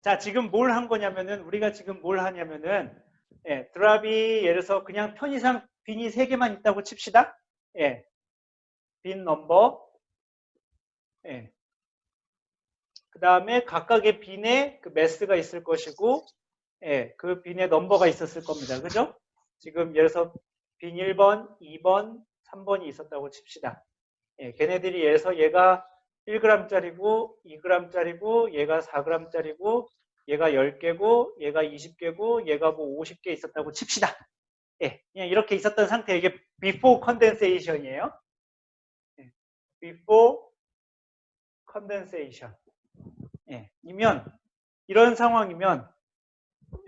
자, 지금 뭘 한 거냐면은, 우리가 지금 뭘 하냐면은, 예, 드랍이 예를 들어서 그냥 편의상 빈이 3개만 있다고 칩시다. 예, 빈 넘버. 예, 그 다음에 각각의 빈에 그 매스가 있을 것이고, 예, 그 빈에 넘버가 있었을 겁니다. 그죠? 지금 예를 들어서 빈 1번, 2번, 3번이 있었다고 칩시다. 예, 걔네들이 예를 들어서 얘가 1g짜리고, 2g짜리고, 얘가 4g짜리고, 얘가 10개고, 얘가 20개고, 얘가 뭐 50개 있었다고 칩시다. 예, 그냥 이렇게 있었던 상태, 이게 before condensation이에요. 예, before condensation. 예, 이런 상황이면,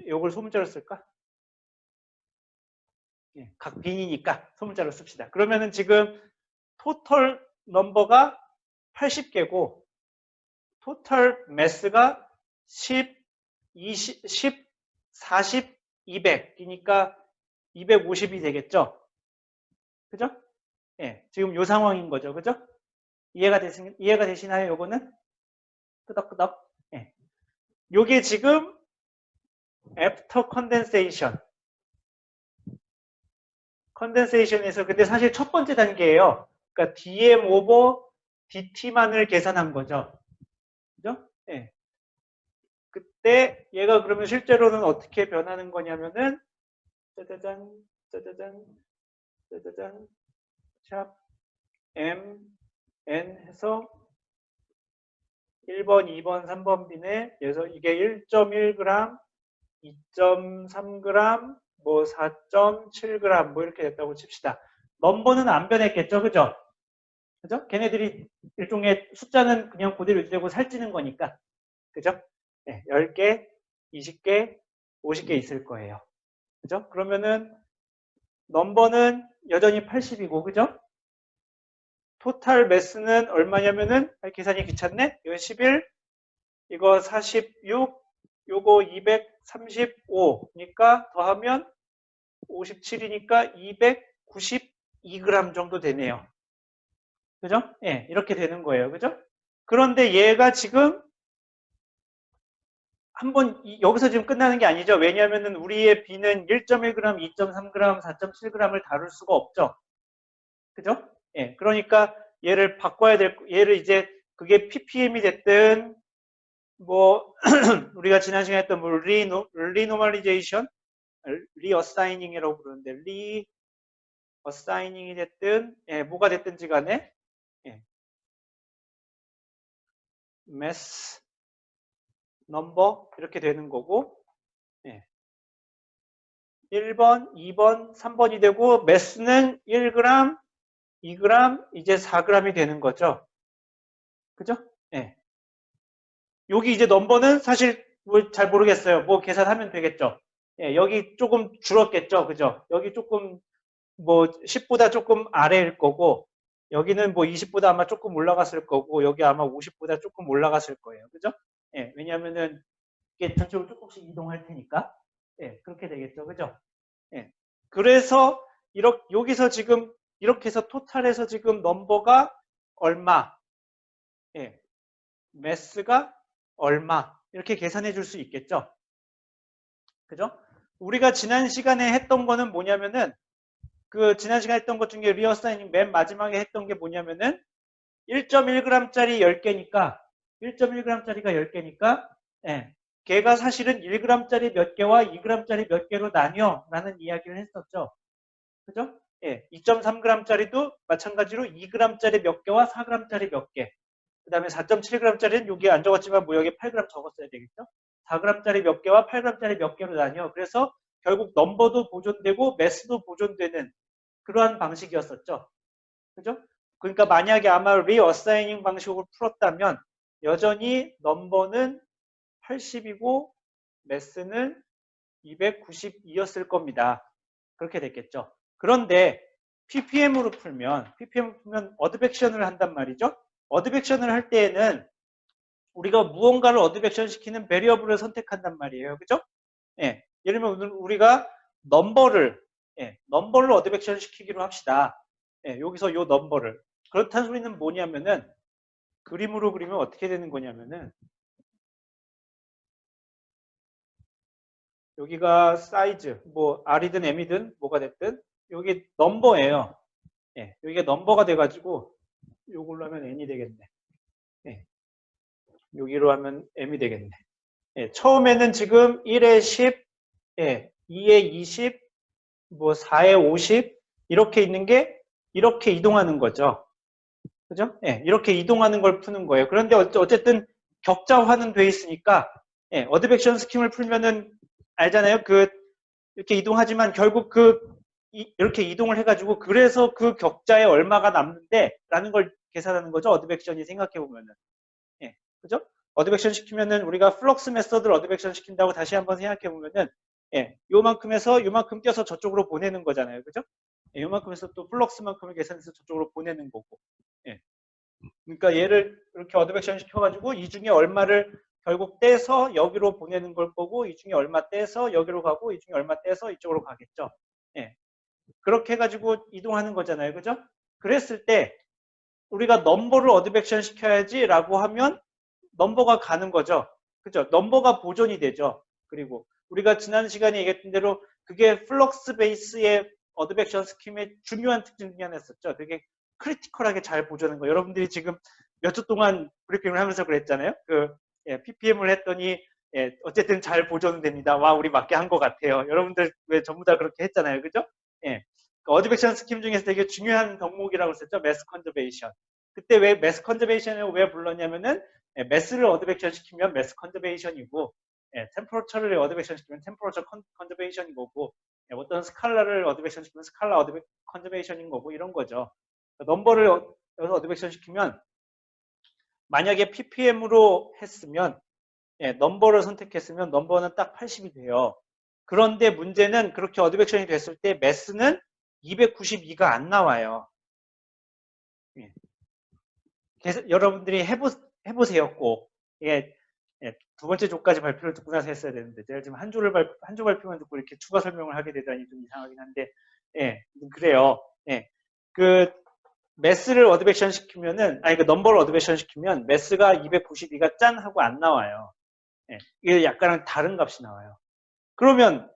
요걸 소문자로 쓸까? 예, 각 빈이니까 소문자로 씁시다. 그러면은 지금 토털 넘버가 80개고 토털 매스가 10, 20, 10, 40, 200이니까 250이 되겠죠? 그죠? 예, 지금 요 상황인 거죠. 그죠? 이해가 되시나요? 요거는? 끄덕끄덕. 예. 요게 지금 애프터 컨덴세이션. 컨덴세이션에서 근데 사실 첫 번째 단계예요. 그러니까 DM 오버 DT만을 계산한 거죠. 그죠? 예. 그때 얘가 그러면 실제로는 어떻게 변하는 거냐면은 짜자잔 짜자잔 짜자잔 샵 M N 해서 1번, 2번, 3번 빈에 그래서 이게 1.1g, 2.3g, 뭐 4.7g 뭐 이렇게 됐다고 칩시다. 넘버는 안 변했겠죠, 그죠? 그죠? 걔네들이 일종의 숫자는 그냥 그대로 유지되고 살찌는 거니까, 그죠? 네, 10개, 20개, 50개 있을 거예요. 그죠? 그러면은 넘버는 여전히 80이고, 그죠? 토탈 매스는 얼마냐면은, 계산이 귀찮네? 이거 11, 이거 46, 요거 235니까 더하면 57이니까 292g 정도 되네요. 그죠? 예, 네, 이렇게 되는 거예요. 그죠? 그런데 얘가 지금 한번 여기서 지금 끝나는 게 아니죠. 왜냐하면 우리의 B는 1.1g, 2.3g, 4.7g을 다룰 수가 없죠. 그죠? 예, 그러니까 얘를 바꿔야 얘를 이제 그게 ppm이 됐든 뭐 우리가 지난 시간에 했던 뭐 리노멀리제이션, 리어사이닝이라고 부르는데 리어사이닝이 됐든 예, 뭐가 됐든지 간에 예, 매스 넘버 이렇게 되는 거고 예, 1번, 2번, 3번이 되고 매스는 1g, 2g, 이제 4g이 되는 거죠. 그죠? 예. 여기 이제 넘버는 사실 뭐잘 모르겠어요. 뭐 계산하면 되겠죠. 예, 여기 조금 줄었겠죠. 그죠? 여기 조금 뭐 10보다 조금 아래일 거고 여기는 뭐 20보다 아마 조금 올라갔을 거고 여기 아마 50보다 조금 올라갔을 거예요. 그죠? 예, 왜냐하면은 이게 전체적으로 조금씩 이동할 테니까. 예, 그렇게 되겠죠. 그죠? 예. 그래서 여기서 지금 이렇게 해서 토탈에서 지금 넘버가 얼마, 예, 매스가 얼마 이렇게 계산해 줄 수 있겠죠. 그죠? 우리가 지난 시간에 했던 거는 뭐냐면은 그 지난 시간에 했던 것 중에 리어사이닝 맨 마지막에 했던 게 뭐냐면은 1.1g짜리 10개니까 1.1g짜리가 10개니까 예, 걔가 사실은 1g짜리 몇 개와 2g짜리 몇 개로 나뉘어 라는 이야기를 했었죠. 그죠? 예, 2.3g짜리도 마찬가지로 2g짜리 몇 개와 4g짜리 몇 개. 그 다음에 4.7g짜리는 여기 안 적었지만 뭐 여기 8g 적었어야 되겠죠? 4g짜리 몇 개와 8g짜리 몇 개로 나뉘어. 그래서 결국 넘버도 보존되고 매스도 보존되는 그러한 방식이었었죠. 그죠? 그러니까 만약에 아마 리어사이닝 방식으로 풀었다면 여전히 넘버는 80이고 매스는 292였을 겁니다. 그렇게 됐겠죠. 그런데 ppm으로 풀면 어드백션을 한단 말이죠. 어드백션을 할 때에는 우리가 무언가를 어드백션 시키는 베리어블을 선택한단 말이에요. 그죠? 예. 예를 들면 우리가 넘버를 넘버를 어드백션 시키기로 합시다. 예, 여기서 요 넘버를. 그렇다는 소리는 뭐냐면은 그림으로 그리면 어떻게 되는 거냐면은 여기가 사이즈, 뭐 R이든 M이든 뭐가 됐든 여기 넘버예요. 예, 여기가 넘버가 돼가지고 요걸로 하면 N이 되겠네. 예, 여기로 하면 M이 되겠네. 예, 처음에는 지금 1에 10, 예, 2에 20, 뭐 4에 50 이렇게 있는 게 이렇게 이동하는 거죠. 그죠? 예, 이렇게 이동하는 걸 푸는 거예요. 그런데 어쨌든 격자화는 돼 있으니까 예, 어드백션 스킴을 풀면은 알잖아요. 이렇게 이동하지만 결국 이렇게 이동을 해가지고 그래서 그 격자에 얼마가 남는데 라는 걸 계산하는 거죠. 어드백션이 생각해 보면은. 예, 그죠? 어드백션 시키면은 우리가 플럭스 메서드를 어드백션 시킨다고 다시 한번 생각해 보면은 예, 요만큼에서 요만큼 껴서 저쪽으로 보내는 거잖아요. 그죠? 예, 요만큼에서 또 플럭스만큼을 계산해서 저쪽으로 보내는 거고. 예. 그러니까 얘를 이렇게 어드백션 시켜가지고 이 중에 얼마를 결국 떼서 여기로 보내는 걸 거고 이 중에 얼마 떼서 여기로 가고 이 중에 얼마 떼서 이쪽으로 가겠죠. 예. 그렇게 해가지고 이동하는 거잖아요. 그죠? 그랬을 때 우리가 넘버를 어드백션 시켜야지 라고 하면 넘버가 가는 거죠. 그죠? 넘버가 보존이 되죠. 그리고 우리가 지난 시간에 얘기했던 대로 그게 플럭스 베이스의 어드백션 스킴의 중요한 특징 중에 하나였었죠. 되게 크리티컬하게 잘 보존하는 거. 여러분들이 지금 몇 주 동안 브리핑을 하면서 그랬잖아요. PPM을 했더니 어쨌든 잘 보존됩니다. 와, 우리 맞게 한 것 같아요. 여러분들 왜 전부 다 그렇게 했잖아요. 그죠? 예. 어드백션 스킴 중에서 되게 중요한 덕목이라고 했었죠. 매스 컨저베이션. 그때 왜 매스 컨저베이션을 왜 불렀냐면은 매스를 어드백션 시키면 매스 컨저베이션이고 템퍼러처를 어드백션 시키면 템퍼러처 컨저베이션인 거고 어떤 스칼라를 어드백션 시키면 스칼라 컨저베이션인 거고 이런 거죠. 넘버를 여기서 어드백션 시키면 만약에 ppm으로 했으면 넘버를 선택했으면 넘버는 딱 80이 돼요. 그런데 문제는 그렇게 어드백션이 됐을 때 매스는 292가 안 나와요. 예. 여러분들이 해보세요, 꼭. 예, 두 번째 조까지 발표를 듣고 나서 했어야 되는데, 제가 지금 한 조 발표만 듣고 이렇게 추가 설명을 하게 되다니 좀 이상하긴 한데, 예, 그래요. 예. 매스를 어드백션 시키면은, 그 넘버를 어드백션 시키면, 매스가 292가 짠 하고 안 나와요. 예, 이게 약간은 다른 값이 나와요. 그러면,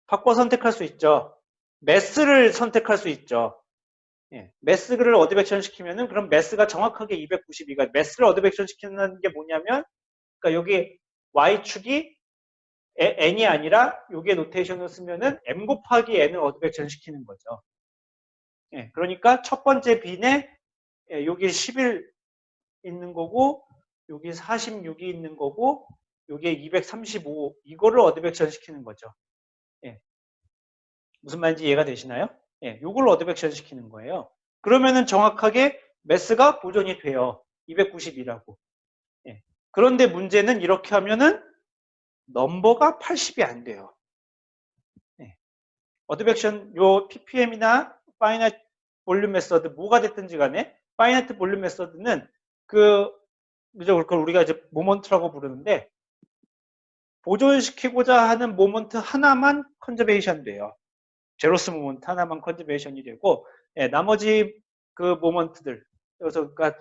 바꿔 선택할 수 있죠. 매스를 선택할 수 있죠. 예, 매스를 어드백션 시키면은 그럼 매스가 정확하게 292가 매스를 어드백션 시키는 게 뭐냐면 그러니까 여기 y축이 n이 아니라 여기에 노테이션을 쓰면은 m 곱하기 n을 어드백션 시키는 거죠. 예, 그러니까 첫 번째 빈에 여기 11 있는 거고 여기 46이 있는 거고 여기에 235 이거를 어드백션 시키는 거죠. 예, 무슨 말인지 이해가 되시나요? 예, 요걸 어드백션 시키는 거예요. 그러면은 정확하게 매스가 보존이 돼요. 290이라고. 예. 그런데 문제는 이렇게 하면은 넘버가 80이 안 돼요. 예. 어드백션 요 ppm이나 파이나이트 볼륨 메서드 뭐가 됐든지 간에 파이나이트 볼륨 메서드는 그걸 우리가 이제 모먼트라고 부르는데 보존시키고자 하는 모먼트 하나만 컨저베이션 돼요. 제로스 모먼트 하나만 컨저베이션이 되고 나머지 그 모먼트들 그러니까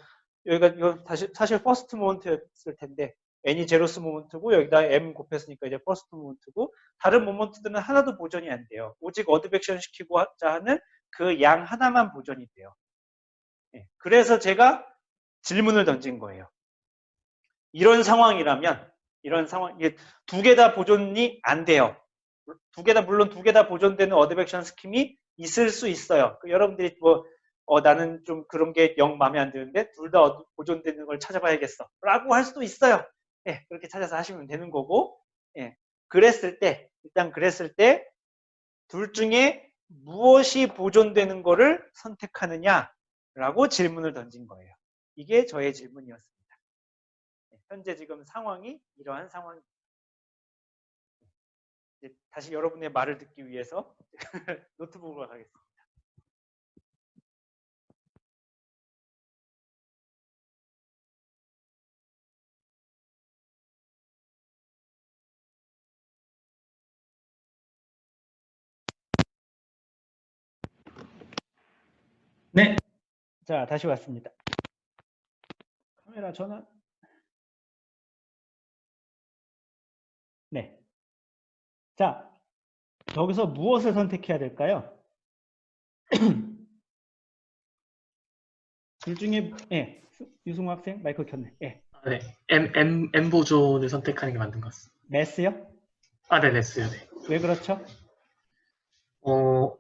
여기가 이거 사실 퍼스트 모먼트였을 텐데 n이 제로스 모먼트고 여기다 m 곱했으니까 이제 퍼스트 모먼트고 다른 모먼트들은 하나도 보존이 안 돼요. 오직 어드백션 시키고자 하는 그 양 하나만 보존이 돼요. 그래서 제가 질문을 던진 거예요. 이런 상황이라면 이런 상황 두 개 다 보존이 안 돼요. 물론 두 개 다 보존되는 어드백션 스킴이 있을 수 있어요. 여러분들이 나는 좀 그런 게 영 마음에 안 드는데 둘 다 보존되는 걸 찾아봐야겠어 라고 할 수도 있어요. 그렇게 찾아서 하시면 되는 거고 일단 그랬을 때 둘 중에 무엇이 보존되는 거를 선택하느냐라고 질문을 던진 거예요. 이게 저의 질문이었습니다. 현재 지금 상황이 이러한 상황입니다. 다시 여러분의 말을 듣기 위해서 노트북으로 가겠습니다. 네. 자, 다시 왔습니다. 카메라 전환. 네. 자, 여기서 무엇을 선택해야 될까요? 둘 중에, 예, 유승우 학생 마이크 켰네. 예, 아, 네. M 보존을 선택하는 게 맞는 것 같습니다. 매스요? 아, 네, 됐어요. 네. 왜 그렇죠? 어,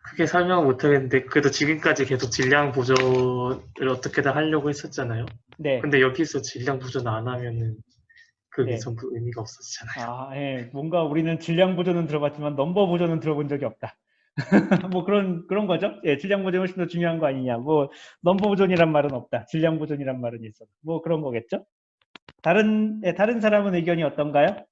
크게 설명을 못하겠는데, 그래도 지금까지 계속 질량 보존을 어떻게든 하려고 했었잖아요. 네, 근데 여기서 질량 보존 안 하면은 그게 네. 전부 의미가 없어지잖아요. 아, 예, 뭔가 우리는 질량 보존은 들어봤지만 넘버 보존은 들어본 적이 없다. 뭐 그런 거죠. 예, 질량 보존이 훨씬 더 중요한 거 아니냐. 뭐 넘버 보존이란 말은 없다. 질량 보존이란 말은 있어. 뭐 그런 거겠죠. 다른 사람은 의견이 어떤가요?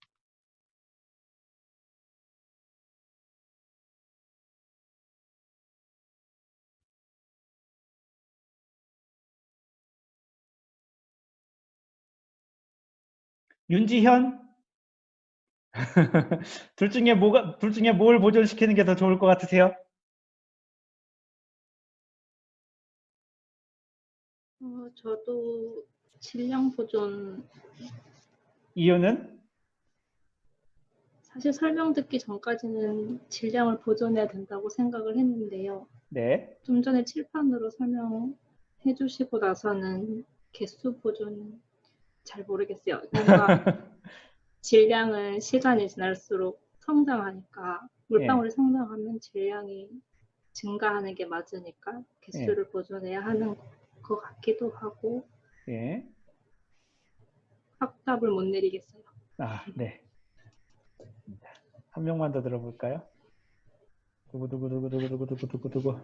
윤지현? 둘 중에 뭘 보존시키는 게 더 좋을 것 같으세요? 저도 질량 보존, 이유는? 사실 설명 듣기 전까지는 질량을 보존해야 된다고 생각을 했는데요. 네, 좀 전에 칠판으로 설명해 주시고 나서는 개수 보존 잘 모르겠어요. 뭔가 질량은 시간이 지날수록 성장하니까 예, 물방울이 성장하면 질량이 증가하는 게 맞으니까 예, 개수를 보존해야 하는 것 같기도 하고 예. 확답을 못 내리겠어요. 아, 네. 한 명만 더 들어볼까요? 두구두구두구두구두구두구두구.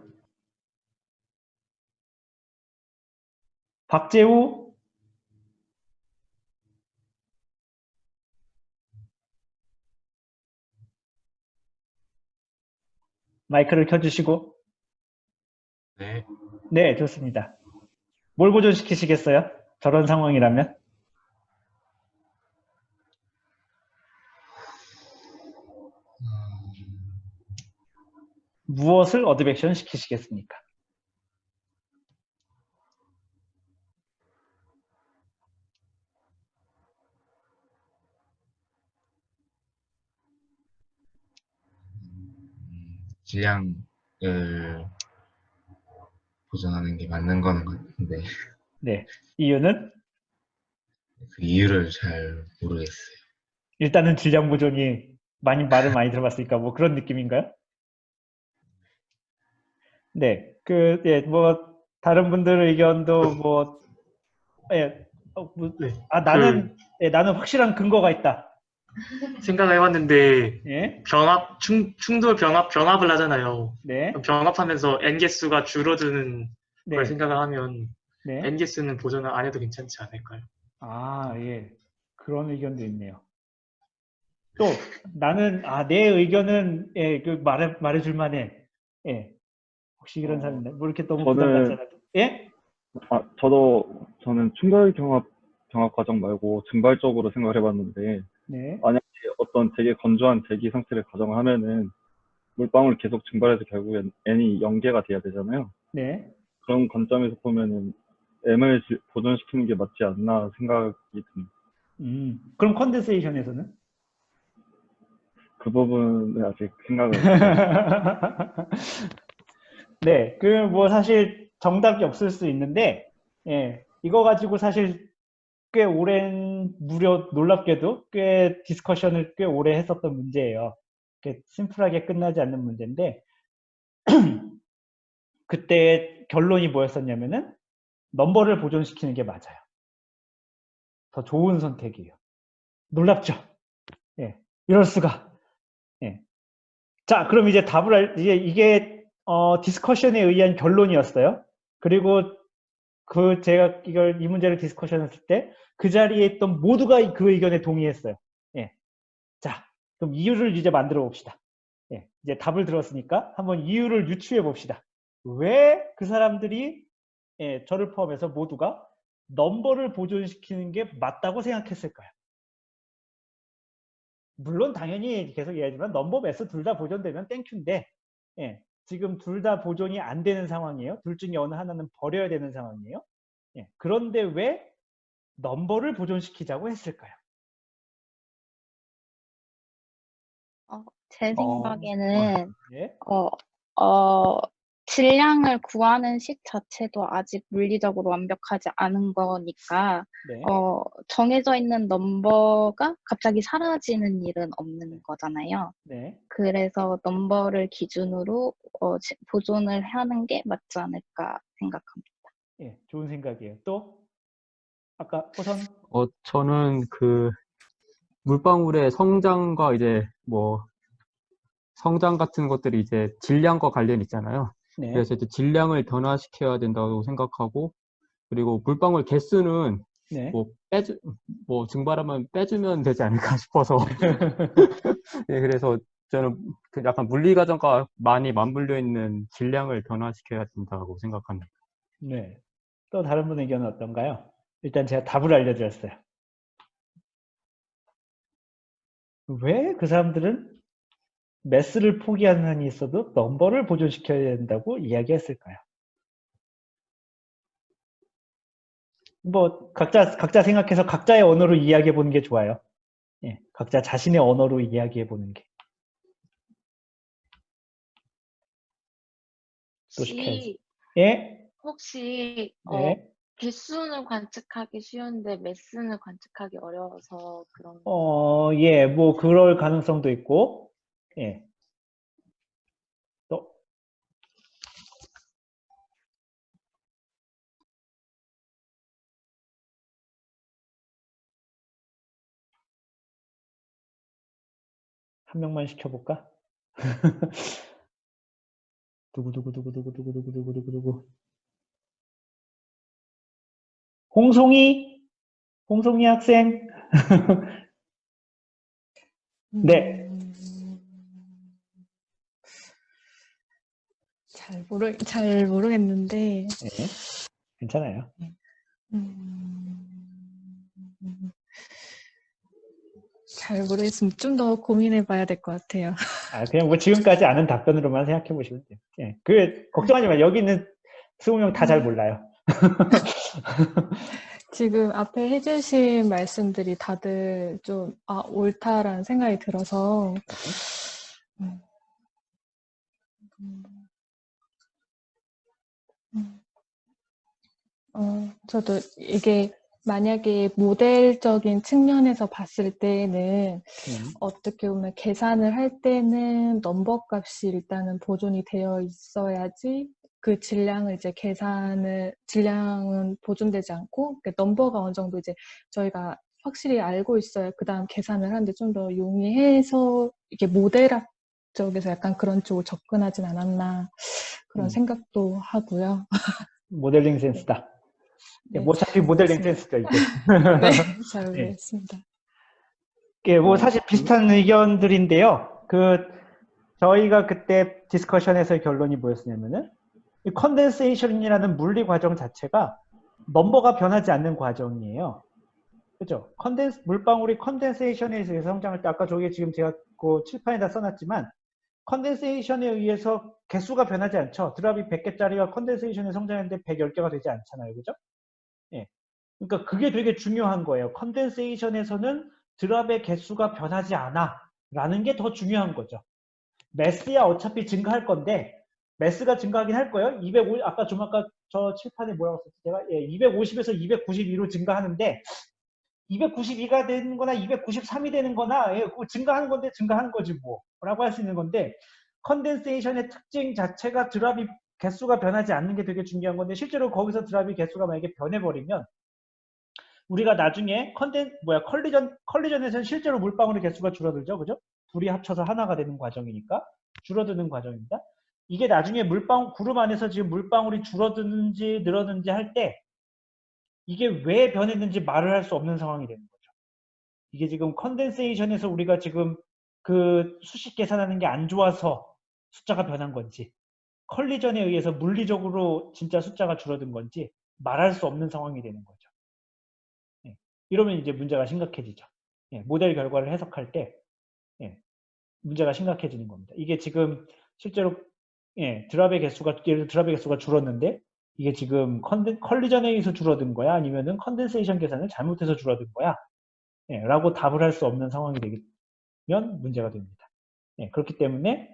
박재우? 마이크를 켜주시고. 네. 네, 좋습니다. 뭘 보존시키시겠어요? 저런 상황이라면? 무엇을 어드백션 시키시겠습니까? 질량을 보존하는 게 맞는 거는 같은데 네. 이유는? 그 이유를 잘 모르겠어요. 일단은 질량 보존이 말을 많이 들어봤으니까 뭐 그런 느낌인가요? 네. 예, 뭐, 다른 분들 의견도 뭐, 예, 네. 나는 확실한 근거가 있다. 생각을 해봤는데, 예, 충돌 병합을 하잖아요. 네, 병합하면서 N 개수가 줄어드는 걸 네, 생각을 하면 네. N 개수는 보존을 안 해도 괜찮지 않을까요? 아, 예. 그런 의견도 있네요. 또, 내 의견은, 예, 말해줄 만해. 예. 혹시 이런 사람 있나요? 뭐 이렇게 너무 부담 갖지 저는, 않아도. 예? 저는 충돌 경합 과정 말고 증발적으로 생각을 해봤는데, 네, 만약에 어떤 되게 건조한 대기 상태를 가정을 하면은, 물방울 계속 증발해서 결국엔 N이 0개가 돼야 되잖아요. 네. 그런 관점에서 보면은, M을 보존시키는 게 맞지 않나 생각이 듭니다. 그럼 컨덴세이션에서는? 그 부분은 아직 생각을 못 해봤어요. 네, 뭐 사실 정답이 없을 수 있는데, 예, 이거 가지고 사실 꽤 오랜, 무려 놀랍게도 꽤 디스커션을 꽤 오래 했었던 문제예요. 이렇게 심플하게 끝나지 않는 문제인데, 그때 결론이 뭐였었냐면은, 넘버를 보존시키는 게 맞아요. 더 좋은 선택이에요. 놀랍죠? 예, 이럴 수가. 예. 자, 그럼 이제 이게, 디스커션에 의한 결론이었어요. 그리고 제가 이 문제를 디스커션 했을 때, 그 자리에 있던 모두가 그 의견에 동의했어요. 예. 자, 그럼 이유를 이제 만들어 봅시다. 예. 이제 답을 들었으니까 한번 이유를 유추해 봅시다. 왜 그 사람들이, 예, 저를 포함해서 모두가 넘버를 보존시키는 게 맞다고 생각했을까요? 물론 당연히 계속 얘기하지만 넘버 매스 둘 다 보존되면 땡큐인데, 예, 지금 둘 다 보존이 안 되는 상황이에요. 둘 중에 어느 하나는 버려야 되는 상황이에요. 예, 그런데 왜 넘버를 보존시키자고 했을까요? 제 어, 생각에는 예? 질량을 구하는 식 자체도 아직 물리적으로 완벽하지 않은 거니까 네. 정해져 있는 넘버가 갑자기 사라지는 일은 없는 거잖아요. 네. 그래서 넘버를 기준으로 보존을 하는 게 맞지 않을까 생각합니다. 예, 좋은 생각이에요. 또 아까 호선 저는 그 물방울의 성장과 이제 뭐 성장 같은 것들이 이제 질량과 관련이 있잖아요. 네. 그래서 이제 질량을 변화시켜야 된다고 생각하고, 그리고 물방울 개수는 네. 뭐 증발하면 빼주면 되지 않을까 싶어서. 예, 그래서 저는 그 약간 물리 과정과 많이 맞물려 있는 질량을 변화시켜야 된다고 생각합니다. 네. 또 다른 분 의견은 어떤가요? 일단 제가 답을 알려드렸어요. 왜 그 사람들은 매스를 포기하는 한이 있어도 넘버를 보존시켜야 된다고 이야기했을까요? 뭐 각자 생각해서 각자의 언어로 이야기해 보는 게 좋아요. 예, 각자 자신의 언어로 이야기해 보는 게. 또 시켜야지. 예? 혹시 예? 개수는 관측하기 쉬운데 매스는 관측하기 어려워서 그런 예, 뭐 그럴 가능성도 있고. 예. 또 한 명만 시켜볼까? 누구. 홍송이 학생. 네. 잘 모르겠는데, 예. 괜찮아요. 잘 모르겠으면 좀 더 고민해 봐야 될 것 같아요. 그냥 뭐 지금까지 아는 답변으로만 생각해 보시면 돼요. 예. 걱정하지 마. 여기 있는 20명 다 잘 몰라요. 지금 앞에 해주신 말씀들이 다들 좀, 옳다라는 생각이 들어서, 저도 이게 만약에 모델적인 측면에서 봤을 때는 어떻게 보면 계산을 할 때는 넘버 값이 일단은 보존이 되어 있어야지 그 질량을 이제 질량은 보존되지 않고 넘버가 어느 정도 이제 저희가 확실히 알고 있어야 그 다음 계산을 하는데 좀 더 용이해서 이게 모델학 쪽에서 약간 그런 쪽으로 접근하진 않았나 그런 생각도 하고요. 모델링 센스다. 네, 뭐 어차피 모델링 모르겠습니다. 센스죠, 이게. 네, 잘 모르겠습니다. 뭐 사실 비슷한 의견들인데요. 저희가 그때 디스커션에서의 결론이 뭐였냐면은 이 컨덴세이션이라는 물리 과정 자체가 넘버가 변하지 않는 과정이에요. 그죠? 물방울이 컨덴세이션에 의해서 성장할 때 아까 저기 지금 제가 그 칠판에다 써놨지만 컨덴세이션에 의해서 개수가 변하지 않죠. 드랍이 100개짜리가 컨덴세이션에 성장했는데 110개가 되지 않잖아요. 그죠? 예. 그러니까 그게 되게 중요한 거예요. 컨덴세이션에서는 드랍의 개수가 변하지 않아 라는 게 더 중요한 거죠. 매스야 어차피 증가할 건데 매스가 증가하긴 할 거예요. 아까 저 칠판에 뭐라고 썼지 제가? 250에서 292로 증가하는데 292가 되는 거나 293이 되는 거나 증가하는 건데 증가하는 거지 뭐 라고 할 수 있는 건데 컨덴세이션의 특징 자체가 드랍이 개수가 변하지 않는 게 되게 중요한 건데 실제로 거기서 드랍이 개수가 만약에 변해버리면 우리가 나중에 컬리전에서는 실제로 물방울의 개수가 줄어들죠. 그죠? 둘이 합쳐서 하나가 되는 과정이니까 줄어드는 과정입니다. 이게 나중에 구름 안에서 지금 물방울이 줄어드는지 늘어드는지 할 때 이게 왜 변했는지 말을 할 수 없는 상황이 되는 거죠. 이게 지금 컨덴세이션에서 우리가 지금 그 수식 계산하는 게 안 좋아서 숫자가 변한 건지 컬리전에 의해서 물리적으로 진짜 숫자가 줄어든 건지 말할 수 없는 상황이 되는 거죠. 이러면 이제 문제가 심각해지죠. 모델 결과를 해석할 때 문제가 심각해지는 겁니다. 이게 지금 실제로 드랍의 개수가 줄었는데 이게 지금 컬리전에 의해서 줄어든 거야? 아니면은 컨덴세이션 계산을 잘못해서 줄어든 거야? 라고 답을 할 수 없는 상황이 되면 문제가 됩니다. 예, 그렇기 때문에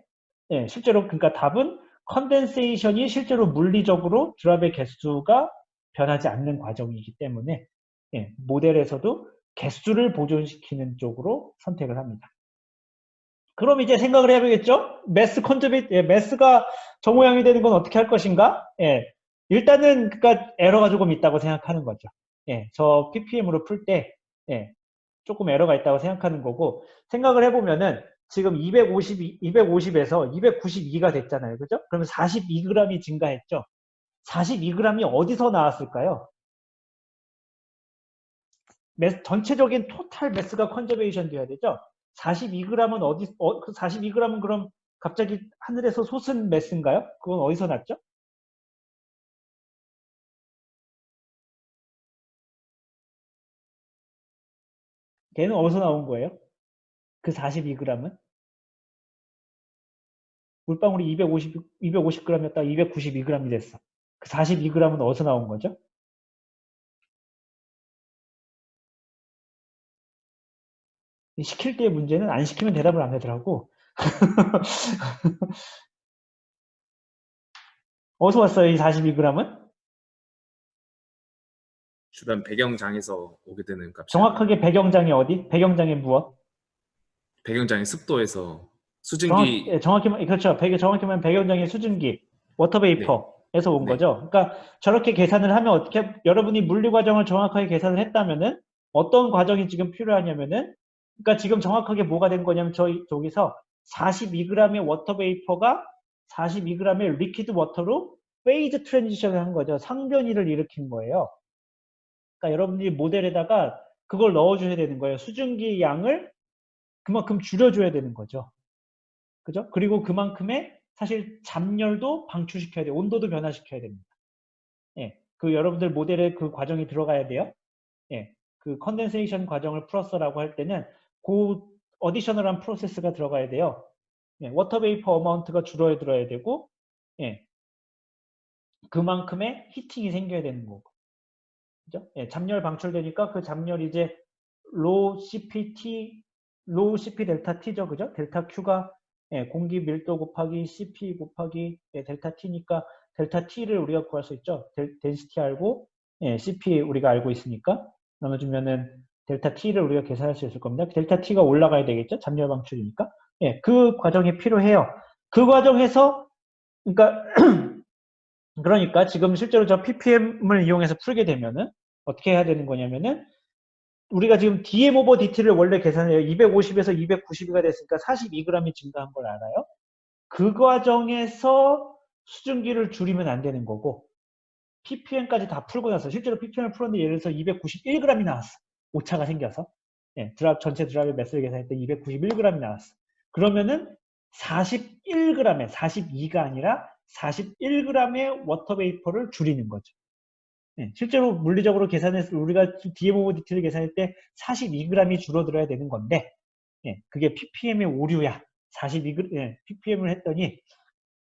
예, 실제로 그러니까 답은 컨덴세이션이 실제로 물리적으로 드랍의 개수가 변하지 않는 과정이기 때문에 예, 모델에서도 개수를 보존시키는 쪽으로 선택을 합니다. 그럼 이제 생각을 해야겠죠? 매스가 저 모양이 되는 건 어떻게 할 것인가? 예, 일단은 그러니까 에러가 조금 있다고 생각하는 거죠. 예, 저 ppm으로 풀 때 예, 조금 에러가 있다고 생각하는 거고 생각을 해보면은 지금 250에서 292가 됐잖아요. 그죠? 그러면 42g이 증가했죠. 42g이 어디서 나왔을까요? 전체적인 토탈 매스가 컨저베이션 돼야 되죠. 42g은 그 42g은 그럼 갑자기 하늘에서 솟은 매스인가요? 그건 어디서 났죠? 걔는 어디서 나온 거예요? 그 42g은? 물방울이 250g이었다가 292g이 됐어. 그 42g은 어디서 나온 거죠? 시킬 때의 문제는 안 시키면 대답을 안 하더라고. 어디서 왔어요, 이 42g은? 주변 배경장에서 오게 되는 값이 정확하게 배경장이 어디? 배경장이 무엇? 배경장의 습도에서 수증기 그렇죠. 정확히 말하면 배경장의 수증기, 워터베이퍼에서 온 네. 거죠. 그러니까 저렇게 계산을 하면 어떻게, 여러분이 물리 과정을 정확하게 계산을 했다면은 어떤 과정이 지금 필요하냐면은, 그러니까 지금 정확하게 뭐가 된 거냐면 저기서 42g의 워터베이퍼가 42g의 리퀴드 워터로 페이즈 트랜지션을 한 거죠. 상변이를 일으킨 거예요. 그러니까 여러분들이 모델에다가 그걸 넣어줘야 되는 거예요. 수증기 양을 그만큼 줄여줘야 되는 거죠. 그죠? 그리고 그만큼의 사실 잠열도 방출시켜야 돼요. 온도도 변화시켜야 됩니다. 예, 그 여러분들 모델에 그 과정이 들어가야 돼요. 예, 그 컨덴세이션 과정을 풀었어라고 할 때는 그 어디셔널한 프로세스가 들어가야 돼요. 예, 워터 베이퍼 어마운트가 줄어들어야 되고, 예, 그만큼의 히팅이 생겨야 되는 거고. 그죠? 예, 잠열 방출되니까 그 잠열이 이제 로우 CP 델타 T죠. 그죠? 델타 Q가 예, 공기 밀도 곱하기 CP 곱하기 예, 델타 T니까 델타 T를 우리가 구할 수 있죠. 덴시티 알고 예, CP 우리가 알고 있으니까 나눠주면은 델타 T를 우리가 계산할 수 있을 겁니다. 델타 T가 올라가야 되겠죠. 잠열 방출이니까. 예, 그 과정이 필요해요. 그 과정에서 그러니까 지금 실제로 저 ppm을 이용해서 풀게 되면은 어떻게 해야 되는 거냐면은 우리가 지금 DM 오버 DT를 원래 계산해요. 250에서 292가 됐으니까 42g이 증가한 걸 알아요. 그 과정에서 수증기를 줄이면 안 되는 거고 ppm까지 다 풀고 나서 실제로 ppm을 풀었는데 예를 들어서 291g이 나왔어. 오차가 생겨서 예, 전체 드랍의 매스를 계산할 때 291g이 나왔어. 그러면은 41g에 42가 아니라 41g의 워터 베이퍼를 줄이는 거죠. 예, 실제로 물리적으로 계산해서 우리가 DM 오버 DT를 계산할 때 42g이 줄어들어야 되는 건데 예, 그게 ppm의 오류야. 42g, 예, ppm을 했더니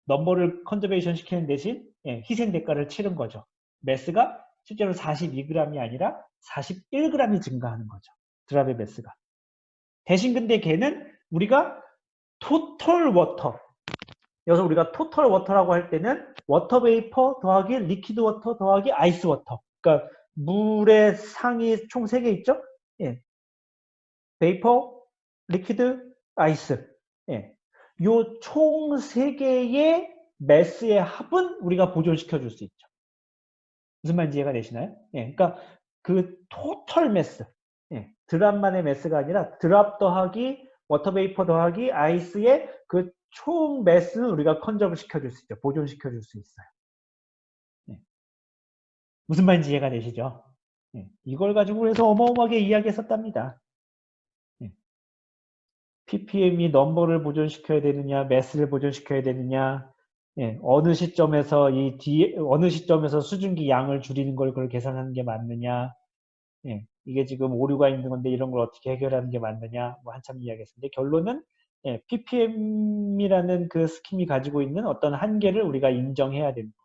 넘버를 컨저베이션 시키는 대신 예, 희생 대가를 치른 거죠. 매스가 실제로 42g이 아니라 41g이 증가하는 거죠. 드랍의 매스가. 대신 근데 걔는 우리가 토털 워터, 여기서 우리가 토털 워터라고 할 때는 워터 베이퍼 더하기 리퀴드 워터 더하기 아이스 워터. 그러니까 물의 상이 총 3개 있죠? 예. 베이퍼, 리퀴드, 아이스. 예. 요 총 3개의 매스의 합은 우리가 보존시켜 줄 수 있죠. 무슨 말인지 이해가 되시나요? 예. 그러니까 그 토털 매스. 예. 드랍만의 매스가 아니라 드랍 더하기 워터 베이퍼 더하기 아이스의 그 총 매스는 우리가 컨저브 시켜줄 수 있죠. 보존시켜줄 수 있어요. 네. 무슨 말인지 이해가 되시죠? 네. 이걸 가지고 그래서 어마어마하게 이야기했었답니다. 네. ppm이 넘버를 보존시켜야 되느냐, 매스를 보존시켜야 되느냐, 네. 어느 시점에서 수증기 양을 줄이는 걸 그걸 계산하는 게 맞느냐, 네. 이게 지금 오류가 있는 건데 이런 걸 어떻게 해결하는 게 맞느냐, 뭐 한참 이야기했는데 결론은 예, ppm이라는 그 스킴이 가지고 있는 어떤 한계를 우리가 인정해야 됩니다.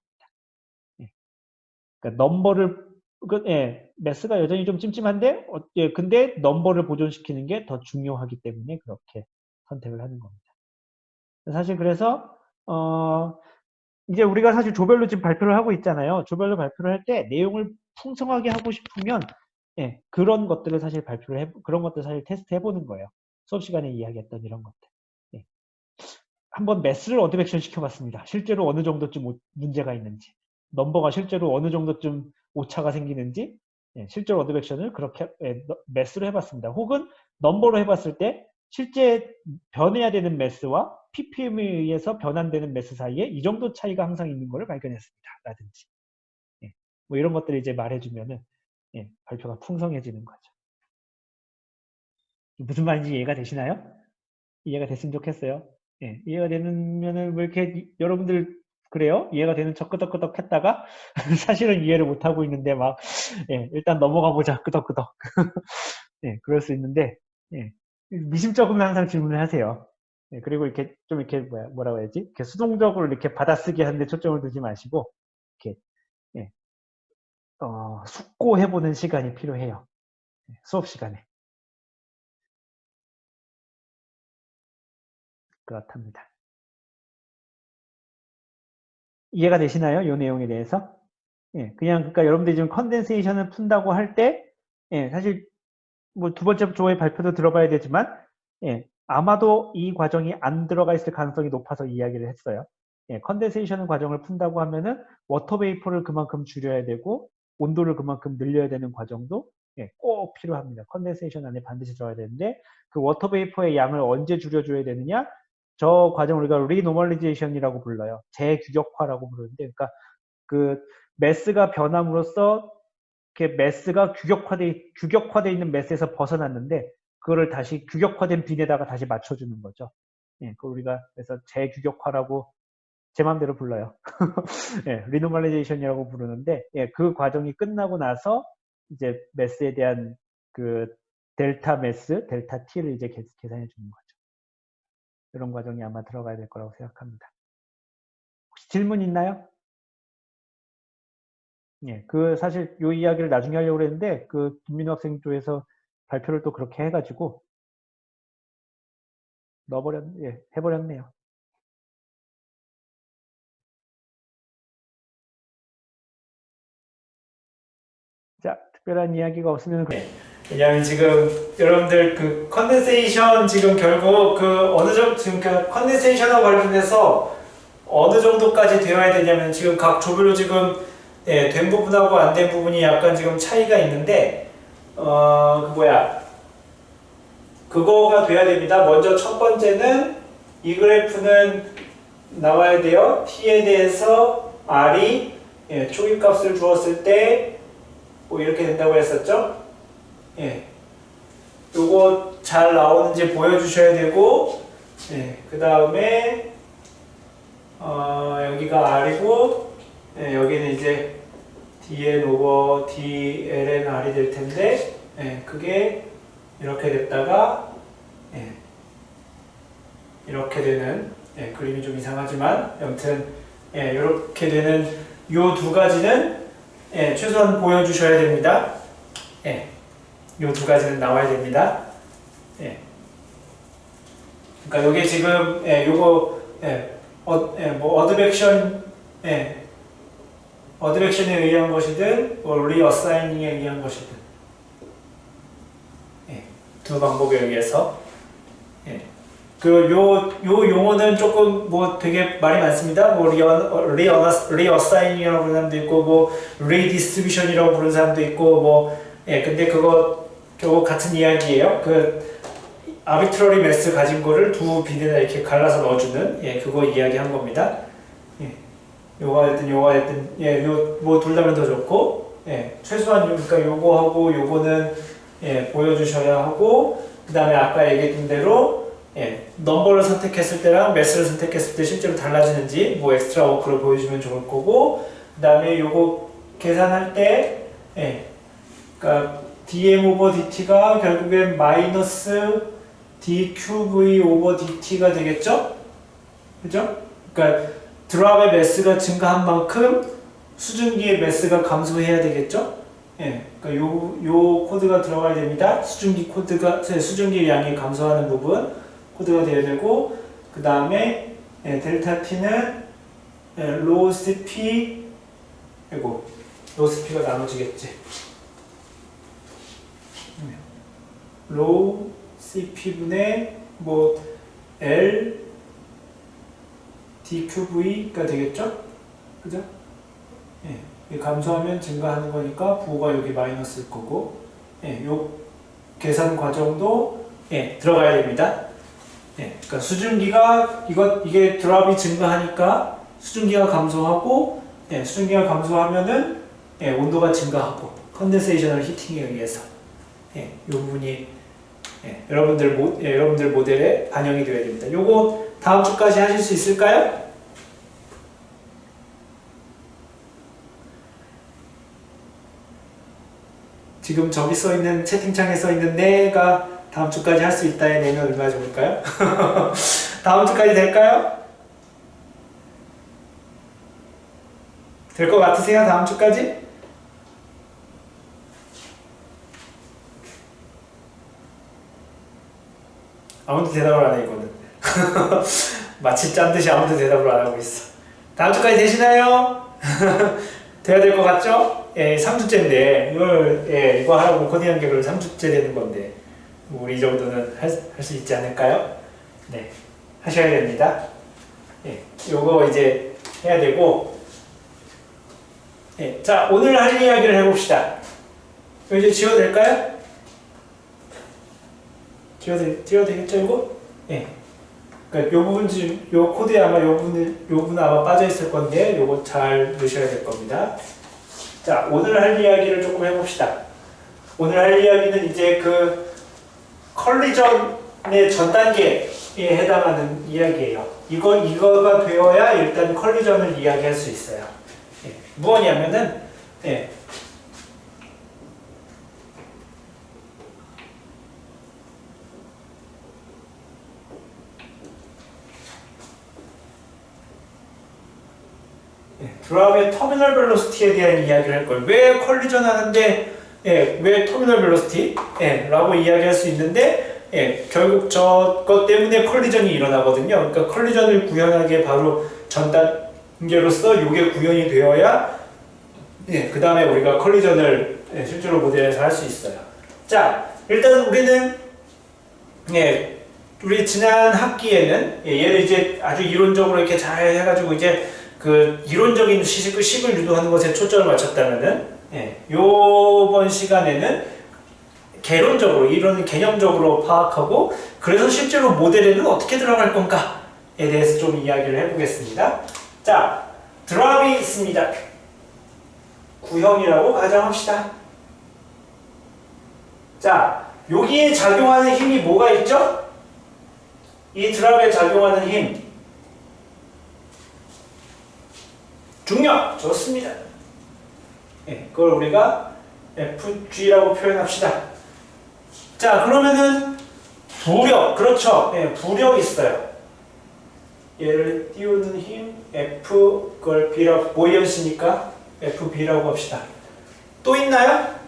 예. 그러니까 매스가 여전히 좀 찜찜한데, 예, 근데 넘버를 보존시키는 게 더 중요하기 때문에 그렇게 선택을 하는 겁니다. 사실 그래서 이제 우리가 사실 조별로 지금 발표를 하고 있잖아요. 조별로 발표를 할 때 내용을 풍성하게 하고 싶으면 예, 그런 것들을 사실 그런 것들 사실 테스트 해보는 거예요. 수업 시간에 이야기했던 이런 것들. 예. 한번 매스를 어드백션 시켜봤습니다. 실제로 어느 정도쯤 문제가 있는지, 넘버가 실제로 어느 정도쯤 오차가 생기는지, 예, 실제로 어드백션을 그렇게 매스로 해봤습니다. 혹은 넘버로 해봤을 때 실제 변해야 되는 매스와 ppm에 의해서 변환되는 매스 사이에 이 정도 차이가 항상 있는 것을 발견했습니다. 라든지. 예, 뭐 이런 것들을 이제 말해주면은 예, 발표가 풍성해지는 거죠. 무슨 말인지 이해가 되시나요? 이해가 됐으면 좋겠어요. 예, 이해가 되면은 뭐 이렇게 여러분들 그래요? 이해가 되는 척 끄덕끄덕 했다가 사실은 이해를 못하고 있는데 막 예, 일단 넘어가 보자 끄덕끄덕 예, 그럴 수 있는데 예, 미심쩍으면 항상 질문을 하세요. 예, 그리고 이렇게 좀 이렇게 뭐라고 해야지? 이렇게 수동적으로 이렇게 받아쓰기 하는데 초점을 두지 마시고 이렇게 예, 숙고해보는 시간이 필요해요. 예, 수업 시간에. 그렇답니다. 이해가 되시나요? 이 내용에 대해서? 예, 그냥 그러니까 여러분들이 지금 컨덴세이션을 푼다고 할 때, 예, 사실 뭐 두 번째 조의 발표도 들어봐야 되지만, 예, 아마도 이 과정이 안 들어가 있을 가능성이 높아서 이야기를 했어요. 예, 컨덴세이션 과정을 푼다고 하면은 워터 베이퍼를 그만큼 줄여야 되고 온도를 그만큼 늘려야 되는 과정도 예, 꼭 필요합니다. 컨덴세이션 안에 반드시 들어야 되는데 그 워터 베이퍼의 양을 언제 줄여줘야 되느냐? 저 과정을 우리가 리노멀리제이션이라고 불러요. 재규격화라고 부르는데, 그러니까 그 매스가 변함으로써 이렇게 매스가 규격화돼 있는 매스에서 벗어났는데 그거를 다시 규격화된 빈에다가 다시 맞춰주는 거죠. 예, 그 우리가 그래서 재규격화라고 제 마음대로 불러요. 예, 리노멀리제이션이라고 부르는데 예, 그 과정이 끝나고 나서 이제 매스에 대한 그 델타 매스, 델타 T를 이제 계산해 주는 거죠. 이런 과정이 아마 들어가야 될 거라고 생각합니다. 혹시 질문 있나요? 예, 그 사실 요 이야기를 나중에 하려고 했는데 그 김민호 학생 쪽에서 발표를 또 그렇게 해가지고 해버렸네요. 자, 특별한 이야기가 없으면 왜냐하면 지금 여러분들 그 컨덴세이션 지금 결국 그 어느 정도 지금 그 컨덴세이션하고 관련해서 어느 정도까지 되어야 되냐면 지금 각 조별로 지금 예, 된 부분하고 안 된 부분이 약간 지금 차이가 있는데 그거가 돼야 됩니다. 먼저 첫 번째는 이 그래프는 나와야 돼요. t에 대해서 r이 예, 초기값을 주었을 때 뭐 이렇게 된다고 했었죠. 예, 요거 잘 나오는지 보여주셔야 되고, 예, 그 다음에 여기가 r이고, 예, 여기는 이제 dn over dln r이 될 텐데, 예, 그게 이렇게 됐다가, 예, 이렇게 되는, 예, 그림이 좀 이상하지만, 아무튼, 예, 이렇게 되는 요 두 가지는, 예, 최소한 보여주셔야 됩니다. 예, 요 두 가지는 나와야 됩니다. 예. 그러니까 여기 지금, 예, 요거, 예, 뭐, 어드백션, 예, 어드백션에 의한 것이든, 뭐, 리어사이닝에 의한 것이든, 예, 두 방법에 의해서, 예. 요 용어는 조금 뭐 되게 말이 많습니다. 뭐 리어사이닝이라고 부르는 사람도 있고, 뭐 리디스트리뷰션이라고 부르는 사람도 있고, 뭐 예, 근데 그거 결국 같은 이야기예요. 그 아비트러리 매스 가진 거를 두 빈에다 이렇게 갈라서 넣어주는 예, 그거 이야기한 겁니다. 예, 요가 됐든 예, 요 뭐 둘 다면 더 좋고, 예, 최소한 그러니까 요거하고 요거는 예, 보여주셔야 하고, 그 다음에 아까 얘기했던 대로 예, 넘버를 선택했을 때랑 매스를 선택했을 때 실제로 달라지는지 뭐 엑스트라 워크를 보여주면 좋을 거고, 그 다음에 요거 계산할 때 예, 그러니까 dm over dt가 결국엔 마이너스 dqv over dt가 되겠죠? 그죠? 그러니까 드랍의 매스가 증가한 만큼 수증기의 매스가 감소해야 되겠죠? 예, 그러니까 요 코드가 들어가야 됩니다. 수증기 양이 감소하는 부분 코드가 되어야 되고, 그 다음에 델타 T는 로 CP, 아이고, 로 CP가 나눠지겠지. 로 CP분의 뭐 L DQV가 되겠죠? 그죠? 예, 감소하면 증가하는 거니까 부호가 여기 마이너스일 거고, 예, 요 계산 과정도 예, 들어가야 됩니다. 예, 그러니까 수증기가 이게 드랍이 증가하니까 수증기가 감소하고, 예, 수증기가 감소하면은 예, 온도가 증가하고 컨덴세이션을 히팅에 의해서 예, 이 부분이 예, 여러분들 모델에 반영이 되어야 됩니다. 요거 다음 주까지 하실 수 있을까요? 지금 저기 써있는 채팅창에 써있는 네가 다음 주까지 할 수 있다에 내면 얼마 좋을까요? 다음 주까지 될까요? 될 것 같으세요? 다음 주까지? 아무도 대답을 안 해, 이거는. 마치 짠 듯이 아무도 대답을 안 하고 있어. 다음 주까지 되시나요? 돼야 될 것 같죠? 예, 3주째인데, 이거 하라고 코딩 연결을 3주째 되는 건데, 우리 이 정도는 할 수 있지 않을까요? 네. 하셔야 됩니다. 예, 요거 이제 해야 되고, 예, 자, 오늘 할 이야기를 해봅시다. 이거 이제 지워도 될까요? 지워도 되겠죠, 이거? 예. 그러니까 요 부분 지금, 요 코드에 아마 요 부분 아마 빠져있을 건데, 요거 잘 넣으셔야 될 겁니다. 자, 오늘 할 이야기를 조금 해봅시다. 오늘 할 이야기는 이제 그 컬리전의 전 단계에 해당하는 이야기예요. 이거가 되어야 일단 컬리전을 이야기할 수 있어요. 예, 무엇이냐면은, 예. 드랍의 터미널 벨로시티에 대한 이야기를 할 거예요. 왜 컬리전 하는데, 예, 왜 터미널 벨로시티? 예, 라고 이야기할 수 있는데, 예, 결국 저것 때문에 컬리전이 일어나거든요. 그러니까 컬리전을 구현하기에 바로 전 단계로서 이게 구현이 되어야, 예, 그 다음에 우리가 컬리전을 예, 실제로 모델에서 할 수 있어요. 자, 일단 우리는, 예, 우리 지난 학기에는, 예, 얘를 이제 아주 이론적으로 이렇게 잘 해가지고 이제 그 이론적인 식을 유도하는 것에 초점을 맞췄다면은, 예, 요번 시간에는 개론적으로, 이론을 개념적으로 파악하고, 그래서 실제로 모델에는 어떻게 들어갈 건가에 대해서 좀 이야기를 해보겠습니다. 자, 드랍이 있습니다. 구형이라고 가정합시다. 자, 여기에 작용하는 힘이 뭐가 있죠? 이 드랍에 작용하는 힘. 중력! 좋습니다. 예, 그걸 우리가 FG라고 표현합시다. 자, 그러면은 부력, 그렇죠. 예, 부력이 있어요. 얘를 띄우는 힘, F, 그걸 B라고, 모이언시니까 FB라고 합시다. 또 있나요?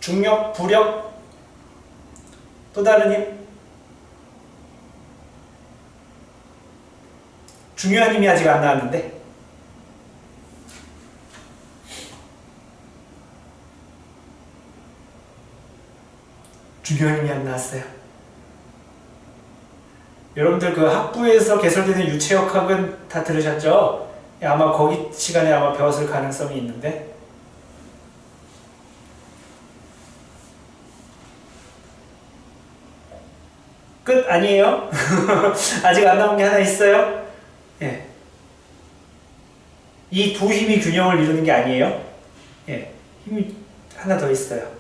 중력, 부력, 또 다른 힘? 중요한 힘이 아직 안 나왔는데. 중요한 힘이 안 나왔어요. 여러분들 그 학부에서 개설되는 유체역학은 다 들으셨죠? 아마 거기 시간에 아마 배웠을 가능성이 있는데. 끝 아니에요? 아직 안 나온 게 하나 있어요? 예. 이 두 힘이 균형을 이루는 게 아니에요. 예. 힘이 하나 더 있어요.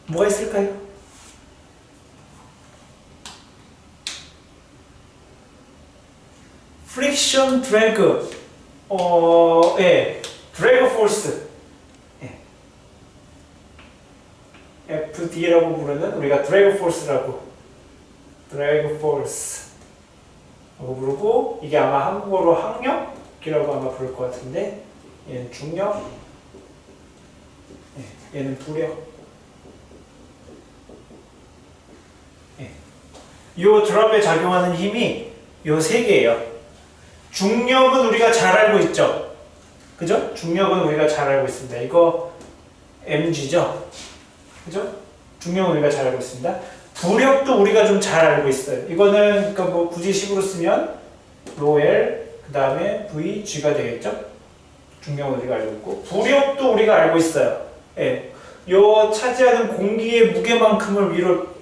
뭐가 있을까요? 프릭션 드래그, 예, 드래그 포스, 예. FD라고 부르는 우리가 드래그 포스라고, 드래그 포스. 라고 부르고, 이게 아마 한국어로 학력이라고 아마 부를 것 같은데, 얘는 중력, 얘는 부력. 이 드럼에 작용하는 힘이 요 세 개예요. 중력은 우리가 잘 알고 있죠. 그죠? 중력은 우리가 잘 알고 있습니다. 이거 mg죠. 그죠? 중력은 우리가 잘 알고 있습니다. 부력도 우리가 좀 잘 알고 있어요. 이거는 그러니까 뭐 굳이 식으로 쓰면 rho L 그 다음에 V G가 되겠죠. 중력은 우리가 알고 있고 부력도 우리가 알고 있어요. 예. 요 차지하는 공기의 무게만큼 위로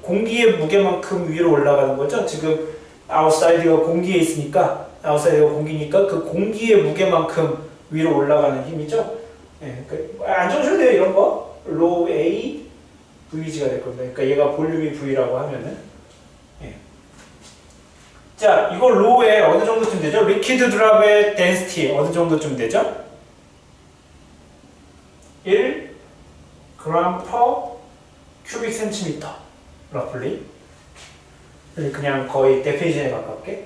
올라가는 거죠. 지금 아웃사이드가 공기에 있으니까 아웃사이드가 공기니까 그 공기의 무게만큼 위로 올라가는 힘이죠. 예. 안 적으셔도 돼요. 이런 거 rho A VG가 될 겁니다. 그러니까 얘가 볼륨이 V라고 하면은. 예. 자, 이거 로우에 어느 정도쯤 되죠? 리퀴드 드랍의 덴시티 어느 정도쯤 되죠? 1 그램 퍼 큐빅 센티미터 roughly. 그냥 거의 데피니션에 가깝게.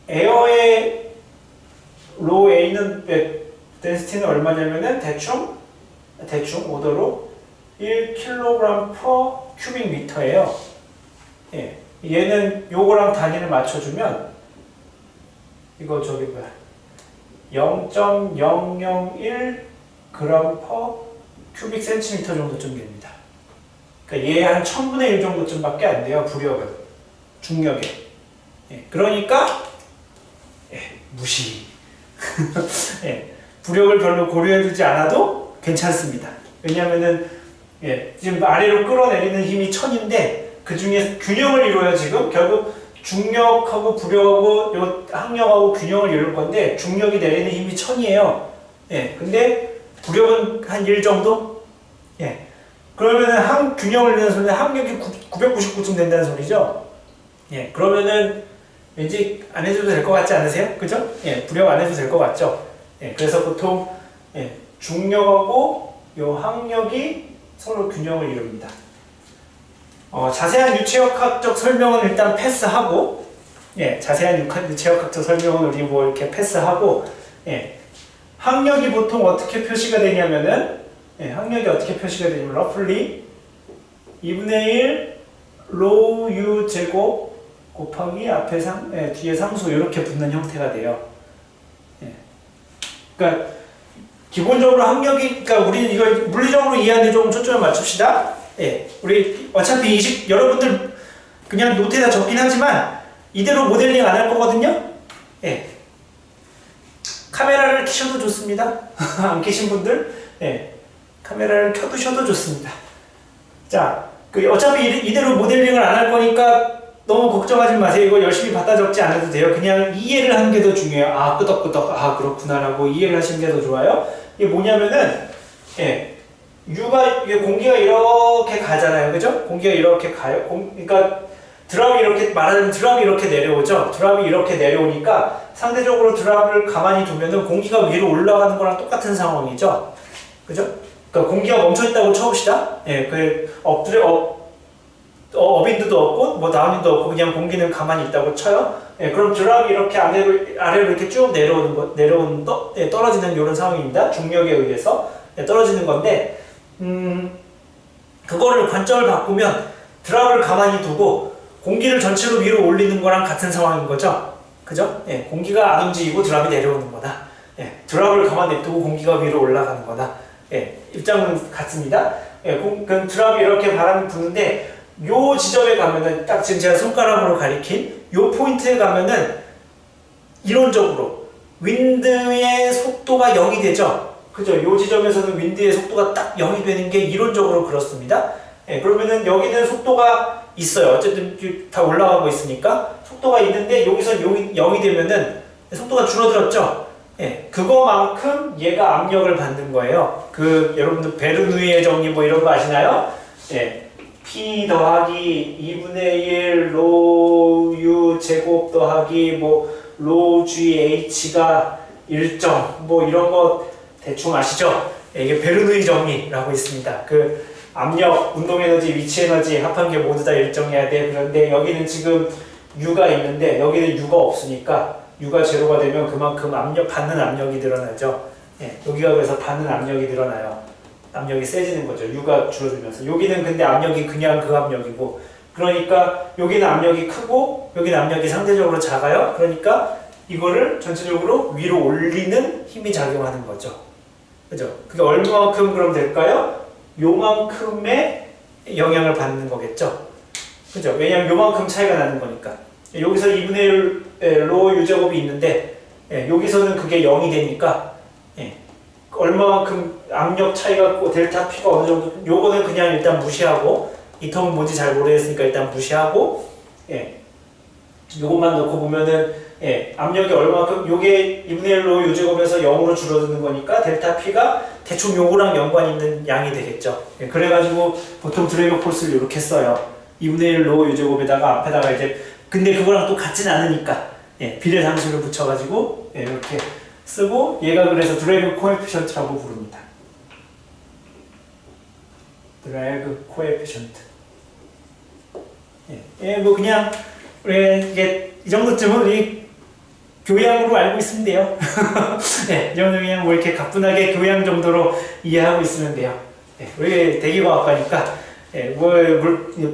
에어의 로우에 있는 덴시티는 얼마냐면은 대충 오더로 1kg per 큐빅 미터예요. 예. 얘는 요거랑 단위를 맞춰주면 이거 저기 뭐야 0.001g per 큐빅 센티미터 정도쯤 됩니다. 그러니까 얘 한 1000분의 1 정도쯤밖에 안 돼요. 부력은 중력에. 예. 그러니까 무시. 예. 부력을 별로 고려해주지 않아도 괜찮습니다. 왜냐하면은 지금 아래로 끌어내리는 힘이 1000인데 그 중에 균형을 이루어요. 지금 결국 중력하고 부력하고 요 항력하고 균형을 이룰 건데 중력이 내리는 힘이 1000이에요. 근데 부력은 한 1 정도? 그러면은 균형을 이루는 소리는 항력이 999쯤 된다는 소리죠. 그러면은 왠지 안 해줘도 될 것 같지 않으세요? 그죠? 부력 안 해도 될 것 같죠? 그래서 보통 중력하고 요 항력이 서로 균형을 이룹니다. 자세한 유체역학적 설명은 일단 패스하고, 자세한 유체역학적 설명은 우리 뭐 이렇게 패스하고, 항력이 보통 어떻게 표시가 되냐면은, 항력이 어떻게 표시가 되냐면, roughly 2분의 1 rho u 제곱 곱하기 앞에 뒤에 상수 이렇게 붙는 형태가 돼요. 그러니까 기본적으로 항력이, 그러니까 우리는 이걸 물리적으로 이해하는 데 조금 초점을 맞춥시다. 우리 어차피 여러분들 그냥 노트에다 적긴 하지만 이대로 모델링 안 할 거거든요. 카메라를 켜셔도 좋습니다. 안 켜신 분들, 카메라를 켜두셔도 좋습니다. 자, 어차피 이대로 모델링을 안 할 거니까 너무 걱정하지 마세요. 이거 열심히 받아 적지 않아도 돼요. 그냥 이해를 하는 게 더 중요해요. 아, 끄덕끄덕, 아, 그렇구나라고 이해를 하시는 게 더 좋아요. 이게 뭐냐면은, 공기가 이렇게 가잖아요. 그죠? 공기가 이렇게 가요. 그러니까 말하자면 드랍이 이렇게 내려오죠. 드랍이 이렇게 내려오니까 상대적으로 드랍을 가만히 두면은 공기가 위로 올라가는 거랑 똑같은 상황이죠. 그죠? 그러니까 공기가 멈춰있다고 쳐봅시다. 업인드도 없고 뭐 다운인도 없고 그냥 공기는 가만히 있다고 쳐요. 그럼 드랍이 이렇게 아래로 이렇게 쭉 떨어지는 이런 상황입니다. 중력에 의해서 떨어지는 건데, 그거를 관점을 바꾸면 드랍을 가만히 두고 공기를 전체로 위로 올리는 거랑 같은 상황인 거죠. 그죠? 공기가 안 움직이고 드랍이 내려오는 거다. 드랍을 가만히 냅두고 공기가 위로 올라가는 거다. 입장은 같습니다. 그럼 드랍이 이렇게 바람이 부는데 요 지점에 가면은 딱 지금 제가 손가락으로 가리킨 요 포인트에 가면은 이론적으로 윈드의 속도가 0이 되죠. 그죠? 요 지점에서는 윈드의 속도가 딱 0이 되는 게 이론적으로 그렇습니다. 그러면은 여기는 속도가 있어요. 어쨌든 다 올라가고 있으니까 속도가 있는데 여기서 0이 되면은 속도가 줄어들었죠. 그거만큼 얘가 압력을 받는 거예요. 여러분들 베르누이의 정리 뭐 이런 거 아시나요? P 더하기 2분의 1 rho u 제곱 더하기 뭐 rho GH가 1점 뭐 이런 거 대충 아시죠? 이게 베르누이 정리라고 있습니다. 압력, 운동 에너지, 위치 에너지 합한 게 모두 다 일정해야 돼. 그런데 여기는 지금 U가 있는데 여기는 U가 없으니까 U가 제로가 되면 그만큼 받는 압력이 늘어나죠. 예, 여기가 그래서 받는 압력이 늘어나요. 압력이 세지는 거죠. U가 줄어들면서. 여기는 근데 압력이 그냥 그 압력이고, 그러니까 여기는 압력이 크고 여기는 압력이 상대적으로 작아요. 그러니까 이거를 전체적으로 위로 올리는 힘이 작용하는 거죠. 그죠? 그게 얼마만큼 그럼 될까요? 요만큼의 영향을 받는 거겠죠. 그죠? 왜냐하면 요만큼 차이가 나는 거니까. 여기서 2분의 1로 U제곱이 있는데, 예, 여기서는 그게 0이 되니까, 예, 얼마만큼 압력 차이가 델타 P가 어느 정도, 요거는 그냥 일단 무시하고, 이 텀은 뭔지 잘 모르겠으니까 일단 무시하고, 예, 요것만 넣고 보면은, 예, 압력이 얼마만큼, 요게 2분의 1로 U제곱에서 0으로 줄어드는 거니까 델타 P가 대충 요거랑 연관 있는 양이 되겠죠. 예, 그래가지고 보통 드래그 폴스를 이렇게 써요. 2분의 1로 U제곱에다가 앞에다가 이제, 근데 그거랑 또 같진 않으니까, 예, 비례 상수를 붙여가지고, 예, 이렇게 쓰고, 얘가 그래서 드래그 코에피션트라고 부릅니다. 드래그 코에피션트. 예, 뭐 그냥 우리 이게 이 정도쯤은 우리 교양으로 알고 있으면 돼요. 네, 이 정도 그냥 뭐 이렇게 가뿐하게 교양 정도로 이해하고 있으면 돼요. 네, 우리 대기과학과니까, 예,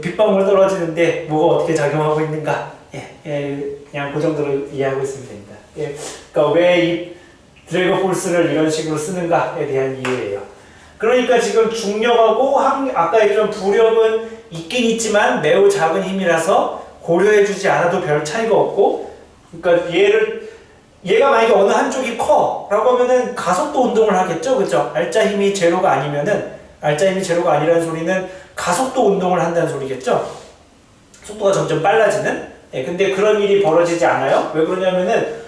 빗방울 떨어지는데 뭐가 어떻게 작용하고 있는가, 예, 예, 그냥 그 정도로 이해하고 있으면 됩니다. 예, 그러니까 왜 이 드래그 폴스를 이런 식으로 쓰는가에 대한 이해예요. 그러니까 지금 중력하고 아까 얘기했던 부력은 있긴 있지만 매우 작은 힘이라서 고려해주지 않아도 별 차이가 없고, 그러니까 얘가 만약에 어느 한쪽이 커라고 하면은 가속도 운동을 하겠죠, 그죠? 알짜 힘이 제로가 아니면은, 알짜 힘이 제로가 아니라는 소리는 가속도 운동을 한다는 소리겠죠. 속도가 점점 빨라지는. 예, 근데 그런 일이 벌어지지 않아요. 왜 그러냐면은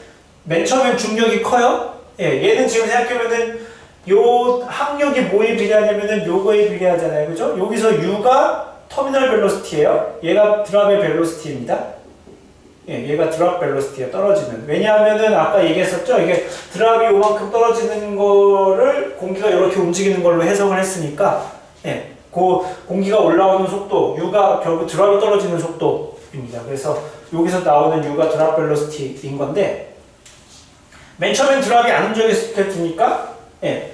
맨 처음엔 중력이 커요. 예, 얘는 지금 생각해보면은 요 항력이 뭐에 비례하냐면은 요거에 비례하잖아요, 그죠? 여기서 U가 터미널 벨로시티예요. 얘가 드랍의 벨로시티입니다. 예, 얘가 드랍 벨로시티에 떨어지는. 왜냐하면은 아까 얘기했었죠. 이게 드랍이 요만큼 떨어지는 거를 공기가 이렇게 움직이는 걸로 해석을 했으니까, 예, 그 공기가 올라오는 속도, U가 결국 드랍이 떨어지는 속도입니다. 그래서 여기서 나오는 U가 드랍 벨로시티인 건데, 맨 처음엔 드랍이 안 움직였을 테니까, 예,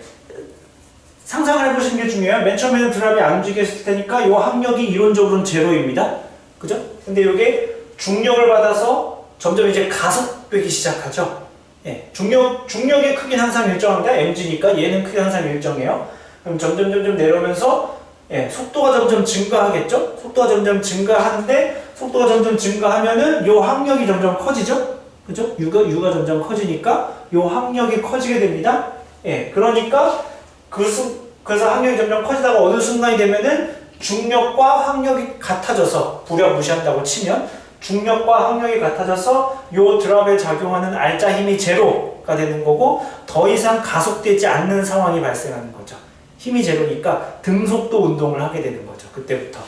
상상을 해보시는 게 중요해요. 맨 처음에는 드랍이 안 움직였을 테니까 이 항력이 이론적으로는 제로입니다. 그죠? 근데 이게 중력을 받아서 점점 이제 가속되기 시작하죠. 예, 중력의 크기는 항상 일정합니다. mg니까 얘는 크기가 항상 일정해요. 그럼 점점 내려오면서, 예, 속도가 점점 증가하겠죠? 속도가 점점 증가하는데, 속도가 점점 증가하면은 요 항력이 점점 커지죠? 그죠? U가 점점 커지니까 요 항력이 커지게 됩니다. 예, 그러니까 그래서 항력이 점점 커지다가 어느 순간이 되면은 중력과 항력이 같아져서, 부력 무시한다고 치면 중력과 항력이 같아져서 요 드랍에 작용하는 알짜 힘이 제로가 되는 거고, 더 이상 가속되지 않는 상황이 발생하는 거죠. 힘이 제로니까 등속도 운동을 하게 되는 거죠. 그때부터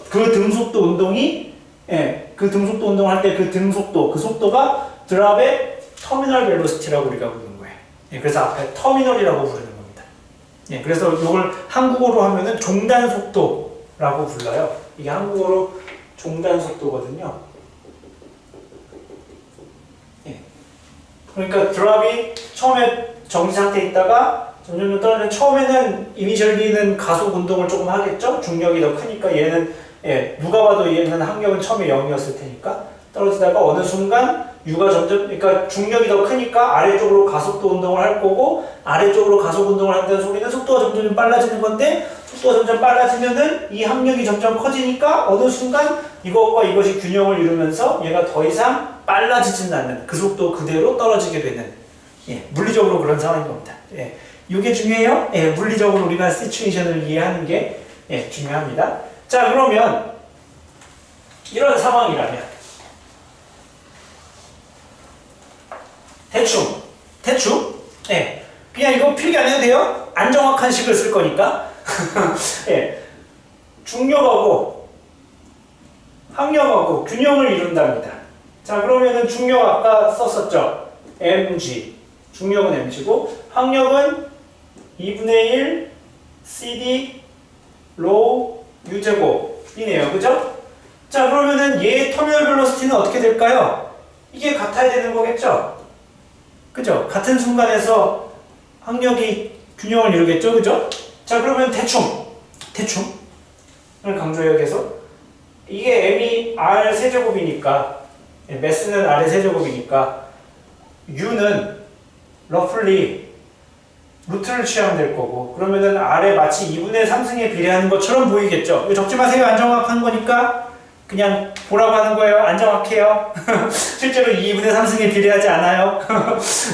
그 등속도 운동이, 예, 그 등속도 운동을 할 때 그 등속도, 그 속도가 드랍의 터미널 벨로시티라고 우리가 부르는 거예요. 예, 그래서 앞에 터미널이라고 부르는 겁니다. 예, 그래서 이걸 한국어로 하면은 종단 속도라고 불러요. 이게 한국어로 종단 속도거든요. 예, 그러니까 드랍이 처음에 정지 상태에 있다가 점점 떨어지는, 처음에는 이니셜리는 가속 운동을 조금 하겠죠. 중력이 더 크니까 얘는, 예, 누가 봐도 얘는 항력은 처음에 0이었을 테니까 떨어지다가 어느 순간 U가 점점, 그러니까 중력이 더 크니까 아래쪽으로 가속도 운동을 할 거고, 아래쪽으로 가속 운동을 한다는 소리는 속도가 점점 빨라지는 건데, 속도가 점점 빨라지면은 이 항력이 점점 커지니까 어느 순간 이것과 이것이 균형을 이루면서 얘가 더 이상 빨라지지는 않는, 그 속도 그대로 떨어지게 되는, 예, 물리적으로 그런 상황인 겁니다. 예, 이게 중요해요. 예, 물리적으로 우리가 시츄에이션을 이해하는 게, 예, 중요합니다. 자, 그러면 이런 상황이라면 대충, 예, 그냥 이거 필기 안 해도 돼요. 안 정확한 식을 쓸 거니까. 예, 중력하고 항력하고 균형을 이룬답니다. 자, 그러면은 중력 아까 썼었죠. mg, 중력은 mg고 항력은 2분의 1 cd rho u제곱이네요, 그죠? 자, 그러면은 얘 터미널 벨로시티 벨로시티는 어떻게 될까요? 이게 같아야 되는 거겠죠? 그죠? 같은 순간에서 항력이 균형을 이루겠죠? 그죠? 자, 그러면 대충을 강조해요, 계속. 이게 m이 r 세제곱이니까, 매스는 r의 세제곱이니까, u는 러플리 루트를 취하면 될 거고, 그러면은 r에 마치 2분의 3승에 비례하는 것처럼 보이겠죠? 이거 적지 마세요. 안 정확한 거니까. 그냥 보라고 하는 거예요. 안 정확해요. 실제로 2분의 3승에 비례하지 않아요.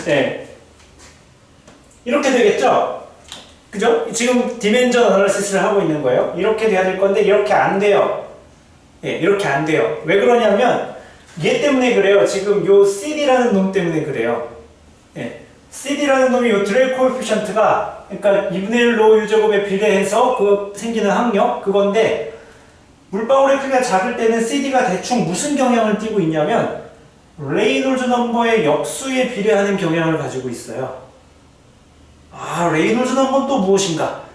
네. 이렇게 되겠죠? 그죠? 지금 디멘전 어널리시스를 하고 있는 거예요. 이렇게 돼야 될 건데 이렇게 안 돼요. 예, 이렇게 안 돼요. 왜 그러냐면 얘 때문에 그래요. 지금 요 CD라는 놈 때문에 그래요. 예. CD라는 놈이 요 드레일 코에피션트가 그러니까 2분의 1로 유제곱에 비례해서 그 생기는 항력 그건데 물방울의 크기가 작을 때는 CD가 대충 무슨 경향을 띠고 있냐면 레이놀즈 넘버의 역수에 비례하는 경향을 가지고 있어요. 아, 레이놀즈 넘버는 또 무엇인가?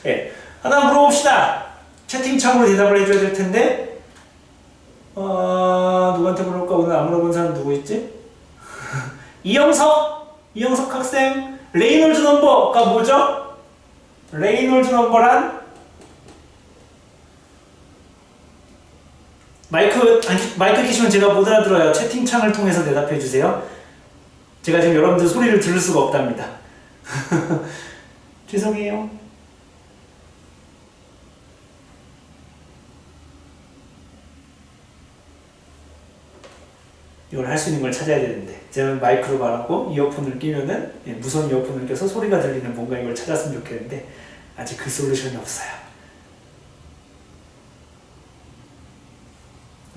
예. 하나 물어봅시다. 채팅창으로 대답을 해줘야 될 텐데 누구한테 물어볼까? 오늘 안 물어본 사람 누구 있지? 이영석 학생 레이놀즈 넘버가 뭐죠? 레이놀즈 넘버란 마이크 키시면 제가 못 알아들어요. 채팅창을 통해서 대답해 주세요. 제가 지금 여러분들 소리를 들을 수가 없답니다. 죄송해요. 이걸 할 수 있는 걸 찾아야 되는데 제가 마이크로 말하고 이어폰을 끼면은 무선 이어폰을 껴서 소리가 들리는 뭔가 이걸 찾았으면 좋겠는데 아직 그 솔루션이 없어요.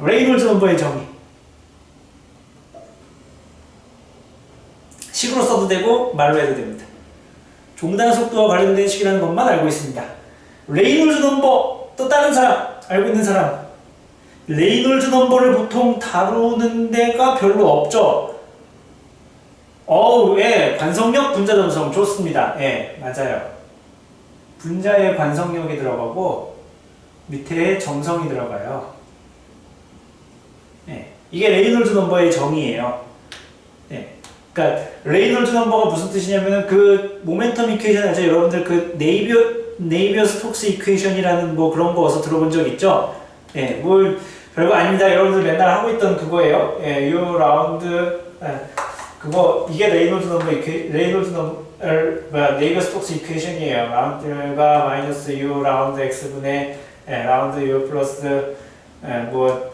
레이놀즈 넘버의 정의 식으로 써도 되고 말로 해도 됩니다. 종단 속도와 관련된 식이라는 것만 알고 있습니다. 레이놀즈 넘버 또 다른 사람 알고 있는 사람 레이놀즈 넘버를 보통 다루는 데가 별로 없죠. 예, 관성력, 분자 점성 좋습니다. 예, 맞아요. 분자에 관성력이 들어가고 밑에 점성이 들어가요. 예, 이게 레이놀즈 넘버의 정의예요. 예, 그러니까 레이놀즈 넘버가 무슨 뜻이냐면은 그 모멘텀 이퀘이션 알죠? 여러분들 그 네이비어 스톡스 이퀘이션이라는 뭐 그런 거 어디서 들어본 적 있죠? 예, 뭘 별거 아닙니다. 여러분들 맨날 하고 있던 그거예요. 예, 요 라운드 그거 이게 레이놀즈 넘버 네이비어 스톡스 이퀘이션이에요. 라운드가 마이너스 U 라운드 x분의 라운드 U 플러스 뭐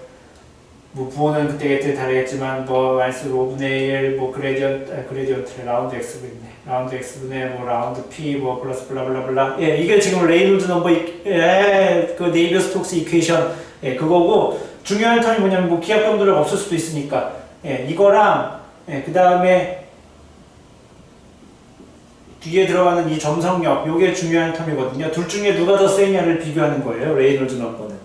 부호는 그때 다르겠지만 뭐 마이너스 5분의 1 뭐 그레디언트 라운드 x분의 뭐 라운드 p 뭐 플러스 블라블라블라. 예, 이게 지금 레이놀즈 넘버 그 네이비어 스톡스 이퀘이션 그거고 중요한 텀이 뭐냐면 뭐 기압 변동력 없을 수도 있으니까 이거랑 그 다음에 뒤에 들어가는 이 점성력 요게 중요한 텀이거든요. 둘 중에 누가 더 세냐를 비교하는 거예요. 레이놀즈 넘버는.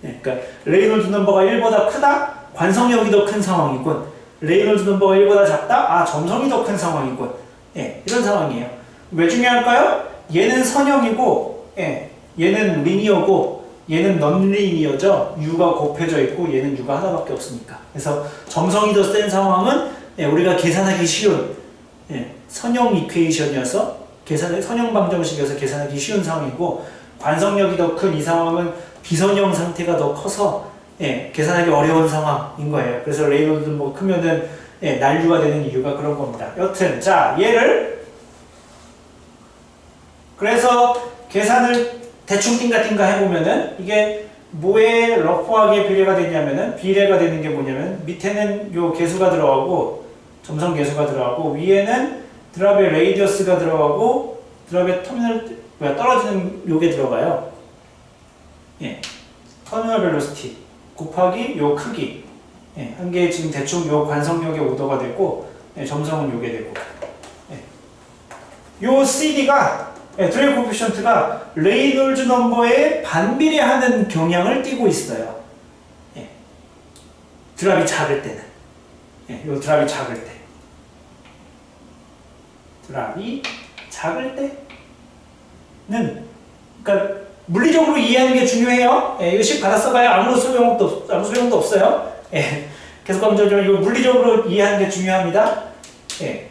그러니까 레이놀즈 넘버가 1보다 크다? 관성력이 더 큰 상황이군. 레이놀즈 넘버가 1보다 작다? 점성이 더 큰 상황이군. 이런 상황이에요. 왜 중요할까요? 얘는 선형이고 얘는 리니어고 얘는 넌리니어죠. U가 곱해져 있고 얘는 U가 하나밖에 없으니까. 그래서 점성이 더 센 상황은 우리가 계산하기 쉬운 선형 이퀘이션이어서 선형 방정식이어서 계산하기 쉬운 상황이고 관성력이 더 큰 이 상황은 비선형 상태가 더 커서 계산하기 어려운 상황인 거예요. 그래서 레이놀드 뭐 크면은 난류가 되는 이유가 그런 겁니다. 여튼 자 얘를 그래서 계산을 대충 띵가띵가 해보면은 이게 뭐에 러프하게 비례가 되냐면은 비례가 되는 게 뭐냐면 밑에는 요 개수가 들어가고 점성 개수가 들어가고 위에는 드랍의 레이디어스가 들어가고 드랍의 떨어지는 요게 들어가요. 터미널 벨로시티 곱하기 요 크기 한 게 지금 대충 요 관성력의 오더가 되고 점성은 요게 되고 요 CD가 드레일 코피션트가 레이놀즈 넘버에 반비례하는 경향을 띠고 있어요. 드랍이 작을 때는 요 드랍이 작을 때 드랍이 작을 때는 그러니까 물리적으로 이해하는 게 중요해요. 예, 이거 식 받아 써봐야 아무 소용도 없어요. 예, 계속 강조하지만 이거 물리적으로 이해하는 게 중요합니다. 예.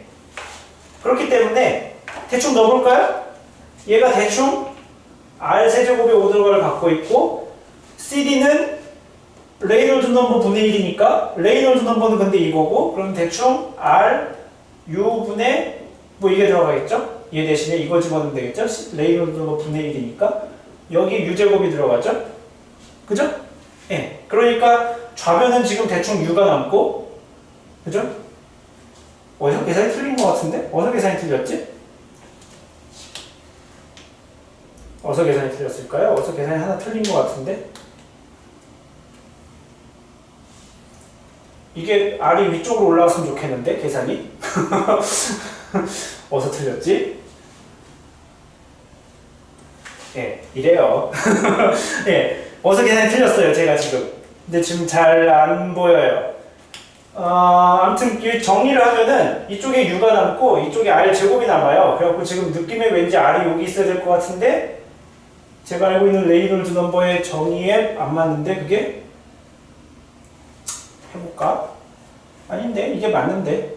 그렇기 때문에 대충 넣어볼까요? 얘가 대충 R 세제곱의 오더를 갖고 있고 CD는 레이놀즈 넘버 분의 1이니까 레이놀즈 넘버는 근데 이거고 그럼 대충 R U분의 뭐 이게 들어가겠죠? 얘 대신에 이거 집어넣으면 되겠죠? 레이놀즈 넘버 분의 1이니까 여기 U제곱이 들어가죠? 그죠? 예. 그러니까 좌변은 지금 대충 U가 남고 그죠? 어디서 계산이 틀린 것 같은데? 어디서 계산이 틀렸지? 어디서 계산이 틀렸을까요? 어디서 계산이 하나 틀린 것 같은데? 이게 R이 위쪽으로 올라갔으면 좋겠는데 계산이 어디서 틀렸지? 예, 이래요. 예, 어디서 계산이 틀렸어요 제가 지금. 근데 지금 잘 안 보여요. 아무튼 정리를 하면은 이쪽에 U가 남고 이쪽에 R 제곱이 남아요. 그래갖고 지금 느낌에 왠지 R이 여기 있어야 될 것 같은데 제가 알고 있는 레이놀즈 넘버의 정의에 안 맞는데 그게? 해볼까? 아닌데 이게 맞는데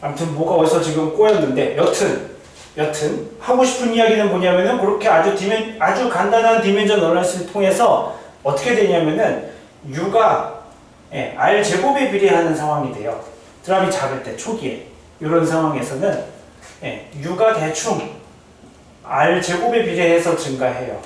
아무튼 뭐가 어디서 지금 꼬였는데 여튼 하고 싶은 이야기는 뭐냐면은 그렇게 아주 간단한 디멘전 어널리시스를 통해서 어떻게 되냐면은 U가 R 제곱에 비례하는 상황이 돼요. 드랍이 작을 때 초기에 이런 상황에서는 U가 대충 R 제곱에 비례해서 증가해요.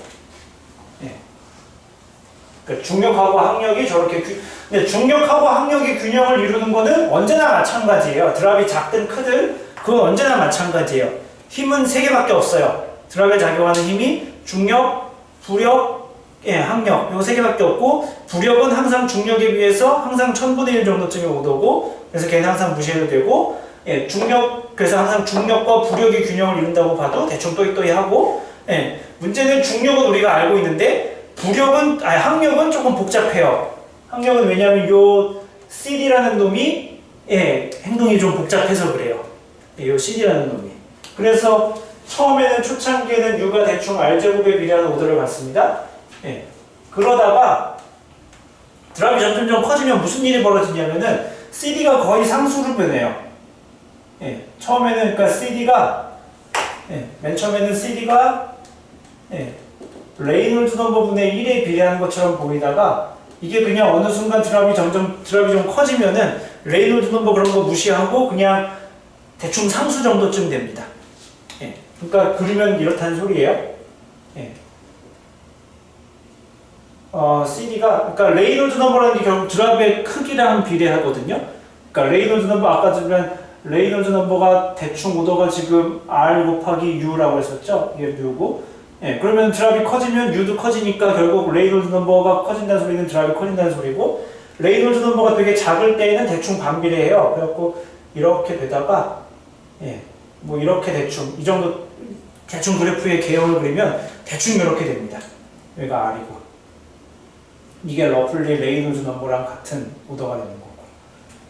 그러니까 중력하고 항력이 저렇게 근데 중력하고 항력이 균형을 이루는 거는 언제나 마찬가지예요. 드랍이 작든 크든 그건 언제나 마찬가지예요. 힘은 3개밖에 없어요. 드랍에 작용하는 힘이 중력, 부력, 항력 요 3개밖에 없고 부력은 항상 중력에 비해서 항상 1000분의 1 정도쯤이 오더고 그래서 걔는 항상 무시해도 되고 중력 그래서 항상 중력과 부력이 균형을 이룬다고 봐도 대충 또이또이하고 문제는 중력은 우리가 알고 있는데 항력은 조금 복잡해요. 항력은 왜냐하면 요 CD라는 놈이 행동이 좀 복잡해서 그래요. 요 CD라는 놈이. 그래서 처음에는 초창기에는 U가 대충 R제곱에 비례하는 오더를 갖습니다. 그러다가 드랍이 점점 커지면 무슨 일이 벌어지냐면은 CD가 거의 상수로 변해요. 처음에는 그러니까 CD가 맨 처음에는 CD가 레이놀즈 넘버 분의 1에 비례하는 것처럼 보이다가 이게 그냥 어느 순간 드랍이 좀 커지면은 레이놀즈 넘버 그런 거 무시하고 그냥 대충 상수 정도쯤 됩니다. 그러니까 그리면 이렇다는 소리예요. CD가 그러니까 레이놀즈 넘버라는 게 결국 드랍의 크기랑 비례하거든요. 그러니까 레이놀즈 넘버 아까 들으면 레이놀즈 넘버가 대충 오더가 지금 R 곱하기 U라고 했었죠. 이게 U고 그러면 드랍이 커지면 U도 커지니까 결국 레이놀즈 넘버가 커진다는 소리는 드랍이 커진다는 소리고 레이놀즈 넘버가 되게 작을 때에는 대충 반비례해요. 그래갖고 이렇게 되다가 뭐 이렇게 대충 이 정도 대충 그래프의 개형을 그리면 대충 이렇게 됩니다. 여기가 R이고 이게 러플리 레이놀즈 넘버랑 같은 오더가 되는 거고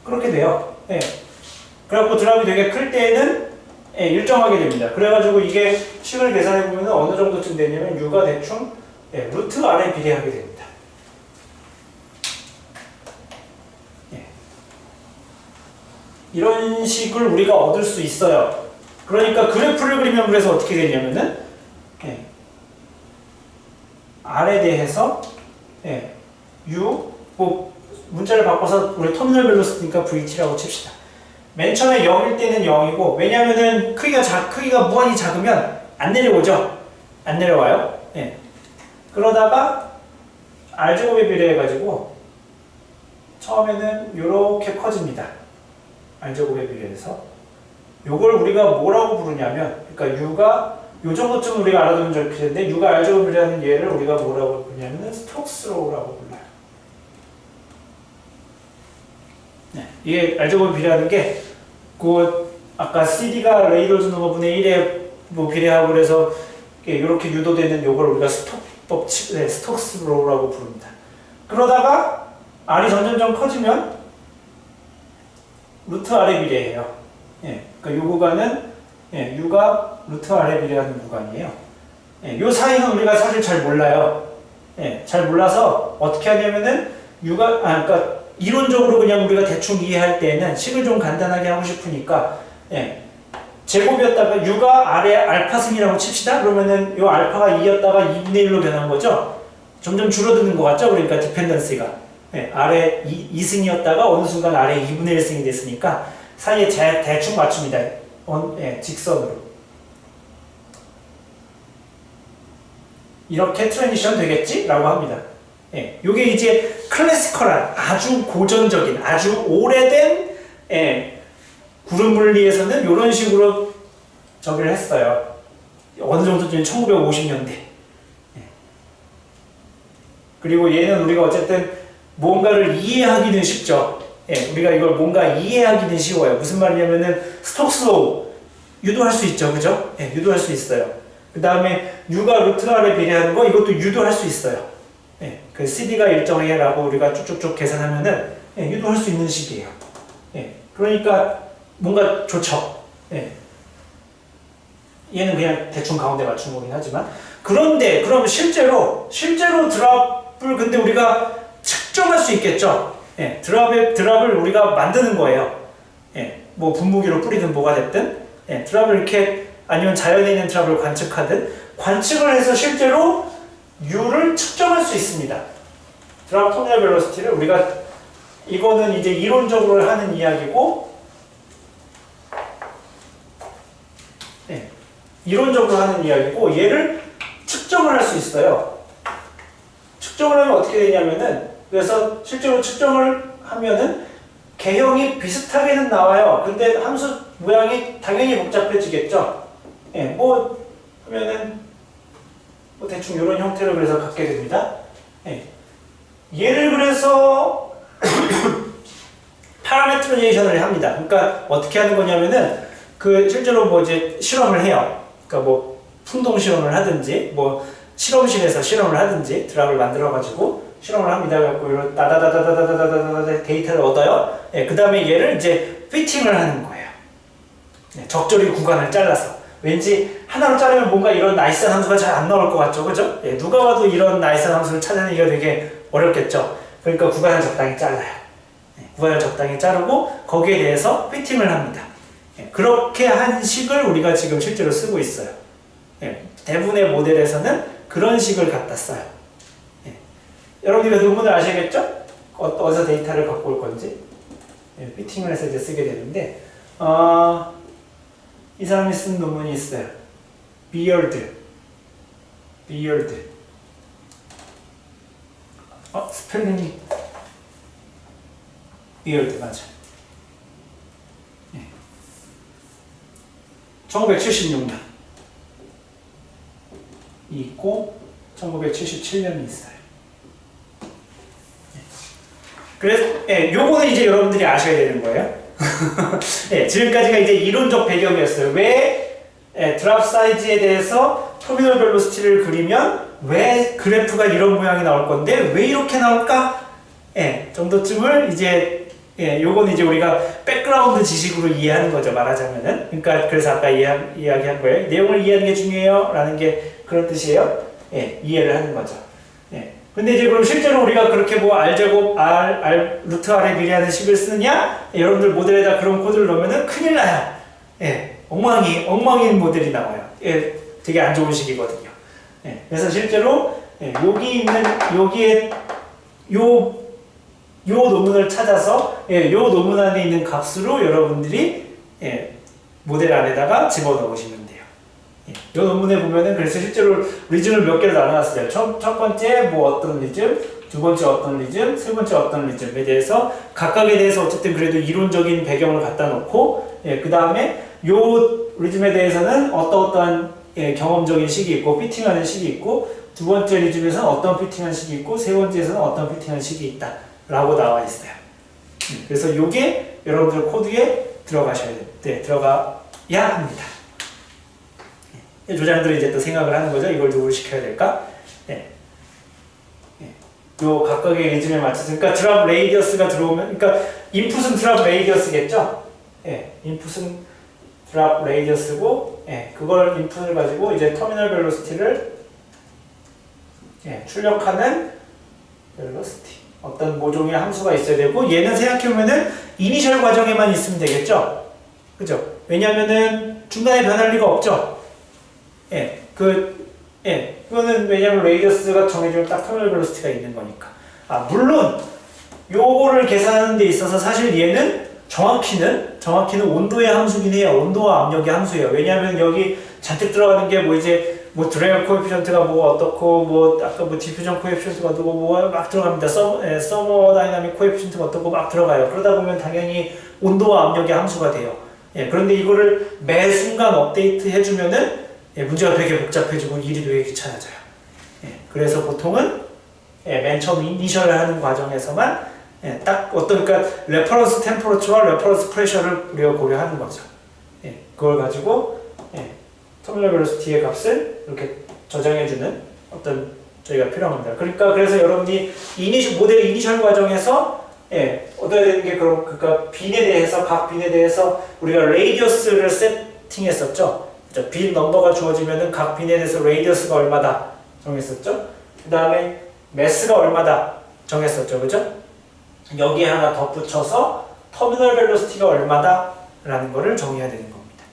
그렇게 돼요. 그래갖고 드랍이 되게 클 때에는 일정하게 됩니다. 그래가지고 이게 식을 계산해보면 어느 정도쯤 되냐면 U가 대충 루트 R에 비례하게 됩니다. 이런 식을 우리가 얻을 수 있어요. 그러니까 그래프를 그리면 그래서 어떻게 되냐면은 R에 대해서 U 뭐 문자를 바꿔서 우리 터미널 벨로시티니까 VT라고 칩시다. 맨 처음에 0일 때는 0이고 왜냐면은 크기가 무한히 작으면 안 내려오죠. 안 내려와요. 그러다가 R제곱에 비례해가지고 처음에는 이렇게 커집니다. R제곱에 비례해서 요걸 우리가 뭐라고 부르냐면 그러니까 U가 요 정도쯤 우리가 알아두면 좋게 되는데 U가 R제곱에 비례하는 얘를 우리가 뭐라고 부르냐면 스톡스 로우라고 불러요. 이게 R제곱에 비례하는 게 아까 CD가 레이놀즈 넘버 분의 1에 뭐 비례하고 그래서 이렇게 유도되는 요걸 우리가 스톡스 로우라고 부릅니다. 그러다가 R이 점점 커지면 루트 R에 비례해요. 그러니까 요 구간은 U가 루트 R에 비례하는 구간이에요. 예, 요 사이는 우리가 사실 잘 몰라요. 예, 잘 몰라서 어떻게 하냐면은 그러니까 이론적으로 그냥 우리가 대충 이해할 때에는 식을 좀 간단하게 하고 싶으니까, 예, 제곱이었다가 U가 R의 알파승이라고 칩시다. 그러면은 요 알파가 2였다가 2분의 1로 변한 거죠. 점점 줄어드는 것 같죠? 그러니까 디펜던시가. 예, R의 2승이었다가 어느 순간 R의 2분의 1승이 됐으니까 사이에 대충 맞춥니다. 예, 직선으로. 이렇게 트랜지션 되겠지? 라고 합니다. 예, 요게 이제 클래시컬한, 아주 고전적인, 아주 오래된, 예, 구름 물리에서는 이런 식으로 저기를 했어요. 어느 정도쯤 1950년대. 예. 그리고 얘는 우리가 어쨌든 뭔가를 이해하기는 쉽죠. 예, 우리가 이걸 뭔가 이해하기는 쉬워요. 무슨 말이냐면은 스톡스 로우 유도할 수 있죠, 그죠? 예, 유도할 수 있어요. 그 다음에 U가 루트 R에 비례하는 거 이것도 유도할 수 있어요. 예, 그 CD가 일정해라고 우리가 쭉쭉쭉 계산하면은, 예, 유도할 수 있는 식이에요. 예, 그러니까 뭔가 좋죠. 예. 얘는 그냥 대충 가운데 맞춘 거긴 하지만, 그런데 그럼 실제로 드랍을 근데 우리가 측정할 수 있겠죠. 예, 드랍을 우리가 만드는 거예요. 예, 뭐 분무기로 뿌리든 뭐가 됐든, 예, 드랍을 이렇게 아니면 자연에 있는 드랍을 관측하든 관측을 해서 실제로 U를 측정할 수 있습니다. 드랍 터미널 벨로시티를 우리가, 이거는 이제 이론적으로 하는 이야기고, 네, 이론적으로 하는 이야기고, 얘를 측정을 할 수 있어요. 측정을 하면 어떻게 되냐면은, 그래서 실제로 측정을 하면은 개형이 비슷하게는 나와요. 근데 함수 모양이 당연히 복잡해지겠죠. 예, 뭐 하면은 뭐 대충 이런 형태로 그래서 갖게 됩니다. 예. 얘를 그래서 파라메트라이제이션을 합니다. 그러니까 어떻게 하는 거냐면은 그 실제로 뭐 이제 실험을 해요. 그러니까 뭐 풍동 실험을 하든지 뭐 실험실에서 실험을 하든지 드랍을 만들어 가지고 실험을 합니다. 그래갖고 이런 따다다다다다다다다 데이터를 얻어요. 예, 그 다음에 얘를 이제 피팅을 하는 거예요. 예, 적절히 구간을 잘라서. 왠지 하나로 자르면 뭔가 이런 나이스한 함수가 잘 안 나올 것 같죠, 그죠? 예, 누가 봐도 이런 나이스한 함수를 찾아내기가 되게 어렵겠죠. 그러니까 구간을 적당히 잘라요. 예, 구간을 적당히 자르고 거기에 대해서 피팅을 합니다. 예, 그렇게 한 식을 우리가 지금 실제로 쓰고 있어요. 예, 대부분의 모델에서는 그런 식을 갖다 써요. 예, 여러분들이 논문을 아시겠죠? 어디서 데이터를 갖고 올 건지. 예, 피팅을 해서 이제 쓰게 되는데, 이 사람이 쓴 논문이 있어요. 비얼드. 스펠링이 비얼드 맞아. 예. 1976년 있고 1977년이 있어요. 예. 그래서 예, 요거는 이제 여러분들이 아셔야 되는 거예요. 네, 지금까지가 이제 이론적 배경이었어요. 왜 드랍 사이즈에 대해서 터미널 벨로시티를 그리면 왜 그래프가 이런 모양이 나올 건데 왜 이렇게 나올까? 정도쯤을 이제 요건 이제 우리가 백그라운드 지식으로 이해하는 거죠, 말하자면은. 그러니까 그래서 아까 이야기한 거예요. 내용을 이해하는 게 중요해요 라는 게 그런 뜻이에요. 이해를 하는 거죠. 근데 이제 그럼 실제로 우리가 그렇게 뭐 R제곱, 루트 R에 비례하는 식을 쓰느냐? 여러분들 모델에다 그런 코드를 넣으면은 큰일 나요. 엉망인 모델이 나와요. 되게 안 좋은 식이거든요. 그래서 실제로 여기 있는, 여기에 요 논문을 찾아서 요 논문 안에 있는 값으로 여러분들이 모델 안에다가 집어넣으시면 돼요. 이 논문에 보면은 그래서 실제로 리즘을 몇 개로 나눠놨어요. 첫 번째 뭐 어떤 리즘, 두 번째 어떤 리즘, 세 번째 어떤 리즘에 대해서 각각에 대해서 어쨌든 그래도 이론적인 배경을 갖다 놓고 그 다음에 요 리즘에 대해서는 어떠한 경험적인 식이 있고 피팅하는 식이 있고 두 번째 리즘에서는 어떤 피팅하는 식이 있고 세 번째에서는 어떤 피팅하는 식이 있다 라고 나와 있어요. 그래서 요게 여러분들 코드에 들어가셔야 돼요. 들어가야 합니다. 조장들은 이제 또 생각을 하는 거죠. 이걸 누구를 시켜야 될까? 요 각각의 리즘에 맞춰서, 그러니까 드랍 레이디어스가 들어오면, 그러니까 인풋은 드랍 레이디어스겠죠? 인풋은 드랍 레이디어스고, 그걸 인풋을 가지고 이제 터미널 벨로시티를 출력하는 벨로시티. 어떤 모종의 함수가 있어야 되고 얘는 생각해보면은 이니셜 과정에만 있으면 되겠죠? 그죠? 왜냐면은 중간에 변할 리가 없죠? 그거는 왜냐면 레이디어스가 정해지면 딱 터미널 벨로시티가 있는 거니까. 물론 요거를 계산하는 데 있어서 사실 얘는 정확히는 온도의 함수긴 해요. 온도와 압력의 함수예요. 왜냐하면 여기 잔뜩 들어가는 게 뭐 이제 뭐 드라이브 코에피션트가 뭐 어떻고 뭐 아까 뭐 디퓨전 코에피션트가 어떻고 뭐 막 들어갑니다. 서머 다이나믹 코에피션트가 어떻고 막 들어가요. 그러다 보면 당연히 온도와 압력의 함수가 돼요. 그런데 이거를 매 순간 업데이트 해주면은 문제가 되게 복잡해지고 일이 되게 귀찮아져요. 그래서 보통은 맨 처음 이니셜을 하는 과정에서만 딱 어떤, 그러니까 레퍼런스 템퍼러처와 레퍼런스 프레셔를 우리가 고려하는 거죠. 그걸 가지고 터미널 벨로시티의 값을 이렇게 저장해주는 어떤 저희가 필요합니다. 그러니까 그래서 여러분이 모델 이니셜 과정에서 얻어야 되는 게 그러니까 빈에 대해서 각 빈에 대해서 우리가 레이디어스를 세팅했었죠. 빈 넘버가 주어지면은 각 빈에 대해서 레이디어스가 얼마다 정했었죠. 그 다음에 매스가 얼마다 정했었죠, 그죠? 여기에 하나 덧붙여서 터미널 벨로시티가 얼마다 라는 거를 정해야 되는 겁니다.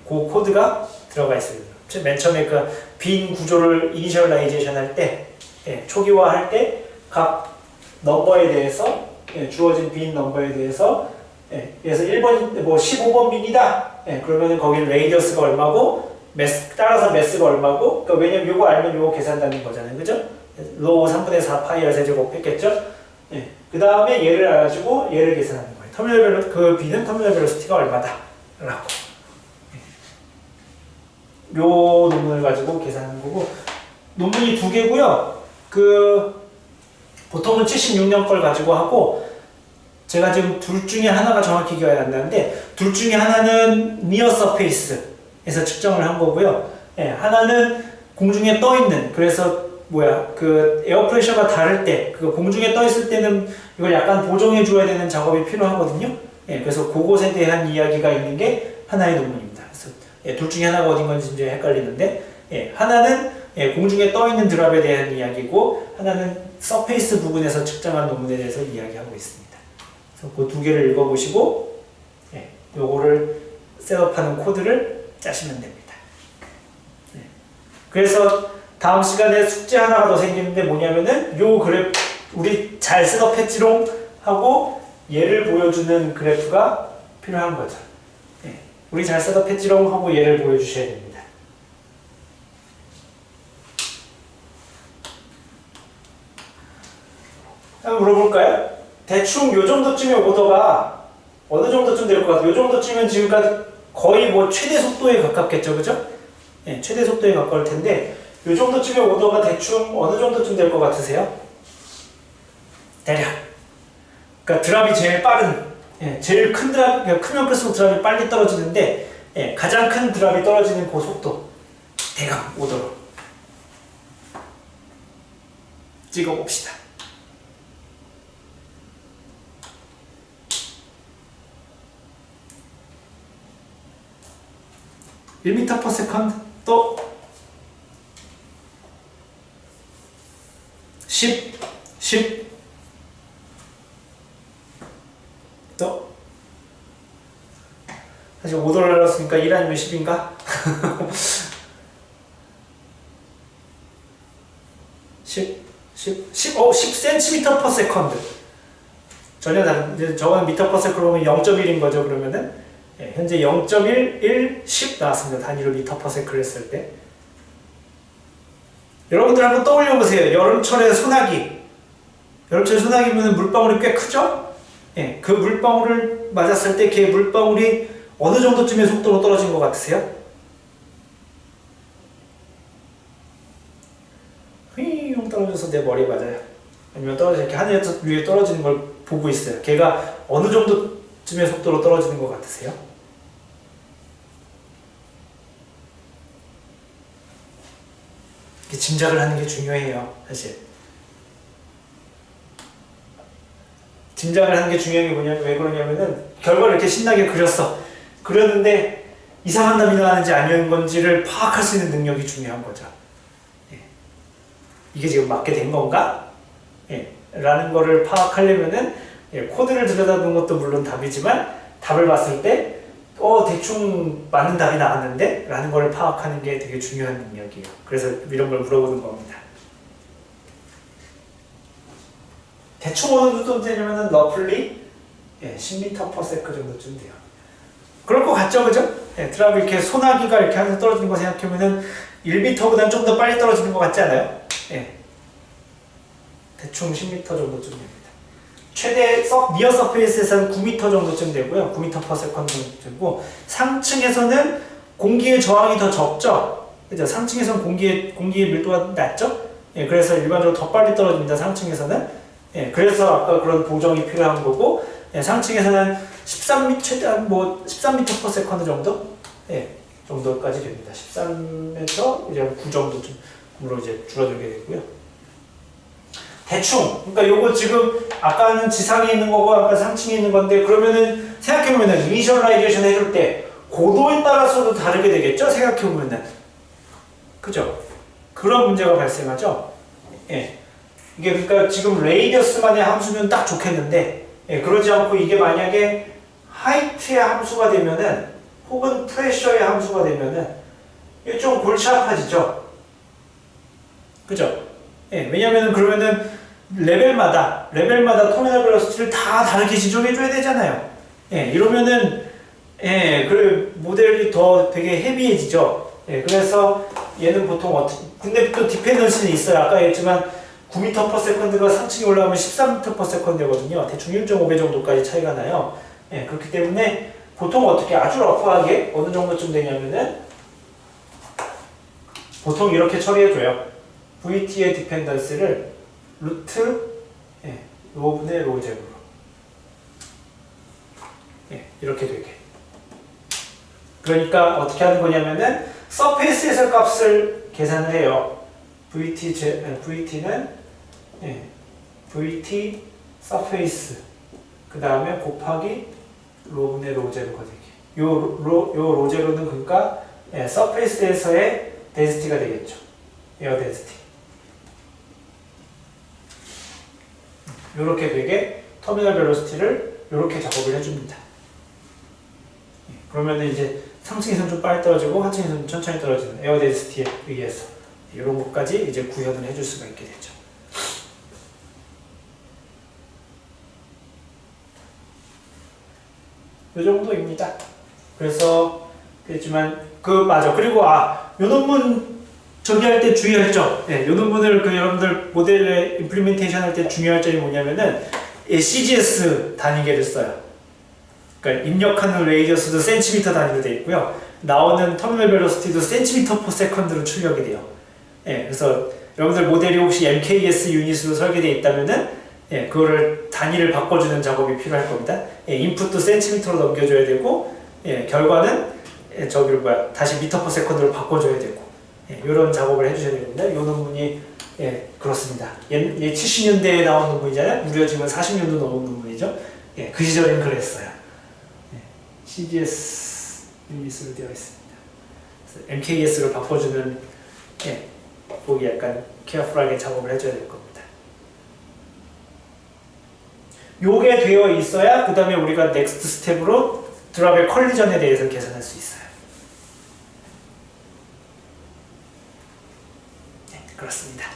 그 코드가 들어가 있어요. 맨 처음에 그 빈 구조를 이니셜라이제이션 할 때, 초기화 할 때 각 넘버에 대해서 주어진 빈 넘버에 대해서 그래서 1번 뭐 15번 빈이다. 그러면은 거기 레이디어스가 얼마고 따라서 매스가 얼마고. 그러니까 왜냐면 요거 알면 요거 계산되는 거잖아요, 그죠? 로우 3분의 4 파이 r 세제곱 했겠죠? 그 다음에 얘를 알아가지고 얘를 계산하는 거예요. 그 B는 터미널 벨로시티가 얼마다 라고. 요 논문을 가지고 계산하는 거고, 논문이 2개고요. 보통은 76년 걸 가지고 하고, 제가 지금 둘 중에 하나가 정확히 기억이 안 나는데, 둘 중에 하나는 니어 서페이스에서 측정을 한 거고요. 하나는 공중에 떠 있는, 그래서 그 에어 프레셔가 다를 때, 그 공중에 떠 있을 때는 이걸 약간 보정해 줘야 되는 작업이 필요하거든요. 그래서 그것에 대한 이야기가 있는 게 하나의 논문입니다. 그래서 둘 중에 하나가 어딘 건지 이제 헷갈리는데, 하나는 공중에 떠 있는 드랍에 대한 이야기고, 하나는 서페이스 부분에서 측정한 논문에 대해서 이야기하고 있습니다. 그래서 그 2개를 읽어보시고, 요거를 셋업하는 코드를 짜시면 됩니다. 그래서 다음 시간에 숙제 하나가 더 생기는데 뭐냐면은 요 그래프 우리 잘 셋업했지롱 하고 얘를 보여주는 그래프가 필요한 거죠. 우리 잘 셋업했지롱 하고 얘를 보여주셔야 됩니다. 한번 물어볼까요? 대충 요 정도쯤의 오더가 어느 정도쯤 될 것 같아요? 요 정도쯤은 지금까지 거의 뭐 최대 속도에 가깝겠죠, 그죠? 최대 속도에 가까울 텐데 요 정도쯤의 오더가 대충 어느 정도쯤 될 것 같으세요? 대략. 그러니까 드랍이 제일 빠른, 제일 큰 드랍, 그러니까 크면 클수록 드랍이 빨리 떨어지는데, 가장 큰 드랍이 떨어지는 그 속도, 대강 오더로 찍어봅시다. 1m/s 또 10 또 사실 5도를 날렸으니까 1 아니면 10인가? 10cm/s 전혀 다른, 이제 저건 m/s 그러면 0.1인 거죠. 그러면은 현재 0.1, 10 나왔습니다. 단위로 m/s를 했을 때. 여러분들 한번 떠올려 보세요. 여름철에 소나기. 여름철에 소나기면 물방울이 꽤 크죠? 그 물방울을 맞았을 때 걔 물방울이 어느 정도쯤의 속도로 떨어진 것 같으세요? 휘용 떨어져서 내 머리에 맞아요. 아니면 떨어져 이렇게 하늘 위에 떨어지는 걸 보고 있어요. 걔가 어느 정도쯤의 속도로 떨어지는 것 같으세요? 짐작을 하는 게 중요해요, 사실. 짐작을 하는 게 중요한 게 뭐냐면, 왜 그러냐면은, 결과를 이렇게 신나게 그렸어. 그렸는데, 이상한 답이 나왔는지 아닌 건지를 파악할 수 있는 능력이 중요한 거죠. 예. 이게 지금 맞게 된 건가? 예. 라는 거를 파악하려면은 예, 코드를 들여다보는 것도 물론 답이지만 답을 봤을 때 대충 맞는 답이 나왔는데? 라는 걸 파악하는 게 되게 중요한 능력이에요. 그래서 이런 걸 물어보는 겁니다. 대충 어느 정도 되냐면은 러플리 10m/s 정도쯤 돼요. 그럴 것 같죠, 그죠? 드랍이 이렇게 소나기가 이렇게 하면서 떨어지는 거 생각해보면은 1m보다는 좀 더 빨리 떨어지는 것 같지 않아요? 대충 10m 정도쯤 됩니다. 최대 니어 서페이스에서는 9m 정도쯤 되고요. 9m/s 정도 되고 상층에서는 공기의 저항이 더 적죠? 그죠? 상층에서는 공기의 밀도가 낮죠? 그래서 일반적으로 더 빨리 떨어집니다. 상층에서는. 그래서 아까 그런 보정이 필요한 거고 상층에서는 13m 최대한 13m/s 정도? 정도까지 됩니다. 13m 이제 9 정도쯤으로 이제 줄어들게 되고요. 대충 그러니까 요거 지금 아까는 지상에 있는 거고 아까 상층에 있는 건데 그러면은 생각해보면은 이니셜라이제이션 해줄 때 고도에 따라서도 다르게 되겠죠? 생각해보면은 그죠? 그런 문제가 발생하죠? 이게 그러니까 지금 레이디어스만의 함수면 딱 좋겠는데 그러지 않고 이게 만약에 하이트의 함수가 되면은 혹은 프레셔의 함수가 되면은 이게 좀 골치 아파지죠? 그죠? 왜냐면은 그러면은 레벨마다 터미널 벨로시티를 다 다르게 지정해줘야 되잖아요. 이러면은 그 모델이 더 되게 헤비해지죠. 그래서 얘는 보통 근데 또 디펜던시는 있어요. 아까 했지만 9m/s가 상층에 올라가면 13m/s거든요. 대충 1.5배 정도까지 차이가 나요. 그렇기 때문에 보통 어떻게 아주 러프하게 어느 정도쯤 되냐면은 보통 이렇게 처리해줘요. VT의 디펜던스를 루트 로분의 로제브로 이렇게 되게. 그러니까 어떻게 하는 거냐면은 서페이스에서 값을 계산을 해요. VT는 VT 서페이스 그 다음에 곱하기 로분의 로제로가 되게. 요 로제로는 그러니까 서페이스에서의 덴시티가 되겠죠. 에어 덴시티. 요렇게 되게 터미널 벨로시티를 요렇게 작업을 해줍니다. 그러면 이제 상층에서는 좀 빨리 떨어지고 하층에서는 천천히 떨어지는 에어 덴시티에 의해서 이런 것까지 이제 구현을 해줄 수가 있게 되죠. 이 정도입니다. 그래서 그랬지만 맞아. 그리고 요 논문 저기 할 때 주의할 점. 요 논문을 여러분들 모델에 임플리멘테이션 할 때 중요할 점이 뭐냐면은 CGS 단위계를 써요. 그러니까 입력하는 레이디어스도 센티미터 단위로 되어 있고요. 나오는 터미널 벨로시티도 센티미터/s로 출력이 돼요. 그래서 여러분들 모델이 혹시 MKS 유닛으로 설계되어 있다면은 그거를 단위를 바꿔주는 작업이 필요할 겁니다. 인풋도 센티미터로 넘겨줘야 되고 결과는 다시 미터/s로 바꿔줘야 되고 이런 작업을 해주셔야 됩니다. 이 논문이 그렇습니다. 얘 70년대에 나온 논문이잖아요. 무려 지금 40년도 넘은 논문이죠. 그 시절엔 그랬어요. CGS 유닛으로 되어 있습니다. MKS로 바꿔주는 보기 약간 케어풀하게 작업을 해줘야 될 겁니다. 요게 되어 있어야 그 다음에 우리가 넥스트 스텝으로 드랍의 컬리전에 대해서 계산할 수 있어요. 그렇습니다.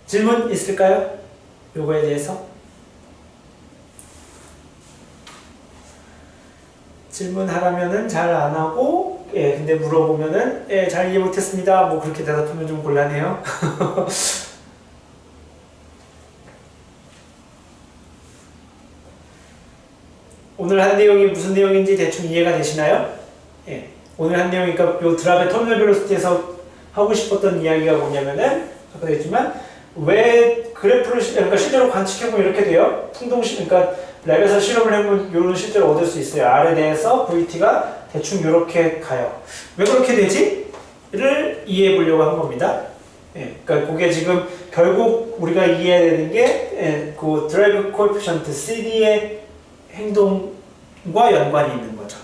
질문 있을까요? 요거에 대해서? 질문하라면은 잘 안 하고, 근데 물어보면은, 잘 이해 못했습니다. 뭐 그렇게 대답하면 좀 곤란해요. 오늘 한 내용이 무슨 내용인지 대충 이해가 되시나요? 오늘 한 내용이, 그러니까 요 드랍의 터미널 벨로시티에서 하고 싶었던 이야기가 뭐냐면은, 아까 했지만, 왜 그래프를, 그러니까 실제로 관측해보면 이렇게 돼요. 그러니까 랩에서 실험을 해보면 요런 실제로 얻을 수 있어요. R에 대해서 VT가 대충 이렇게 가요. 왜 그렇게 되지? 를 이해해 보려고 한 겁니다. 그러니까 그게 지금 결국 우리가 이해해야 되는 게 그 드라이브 코에피션트 CD의 행동과 연관이 있는 거죠.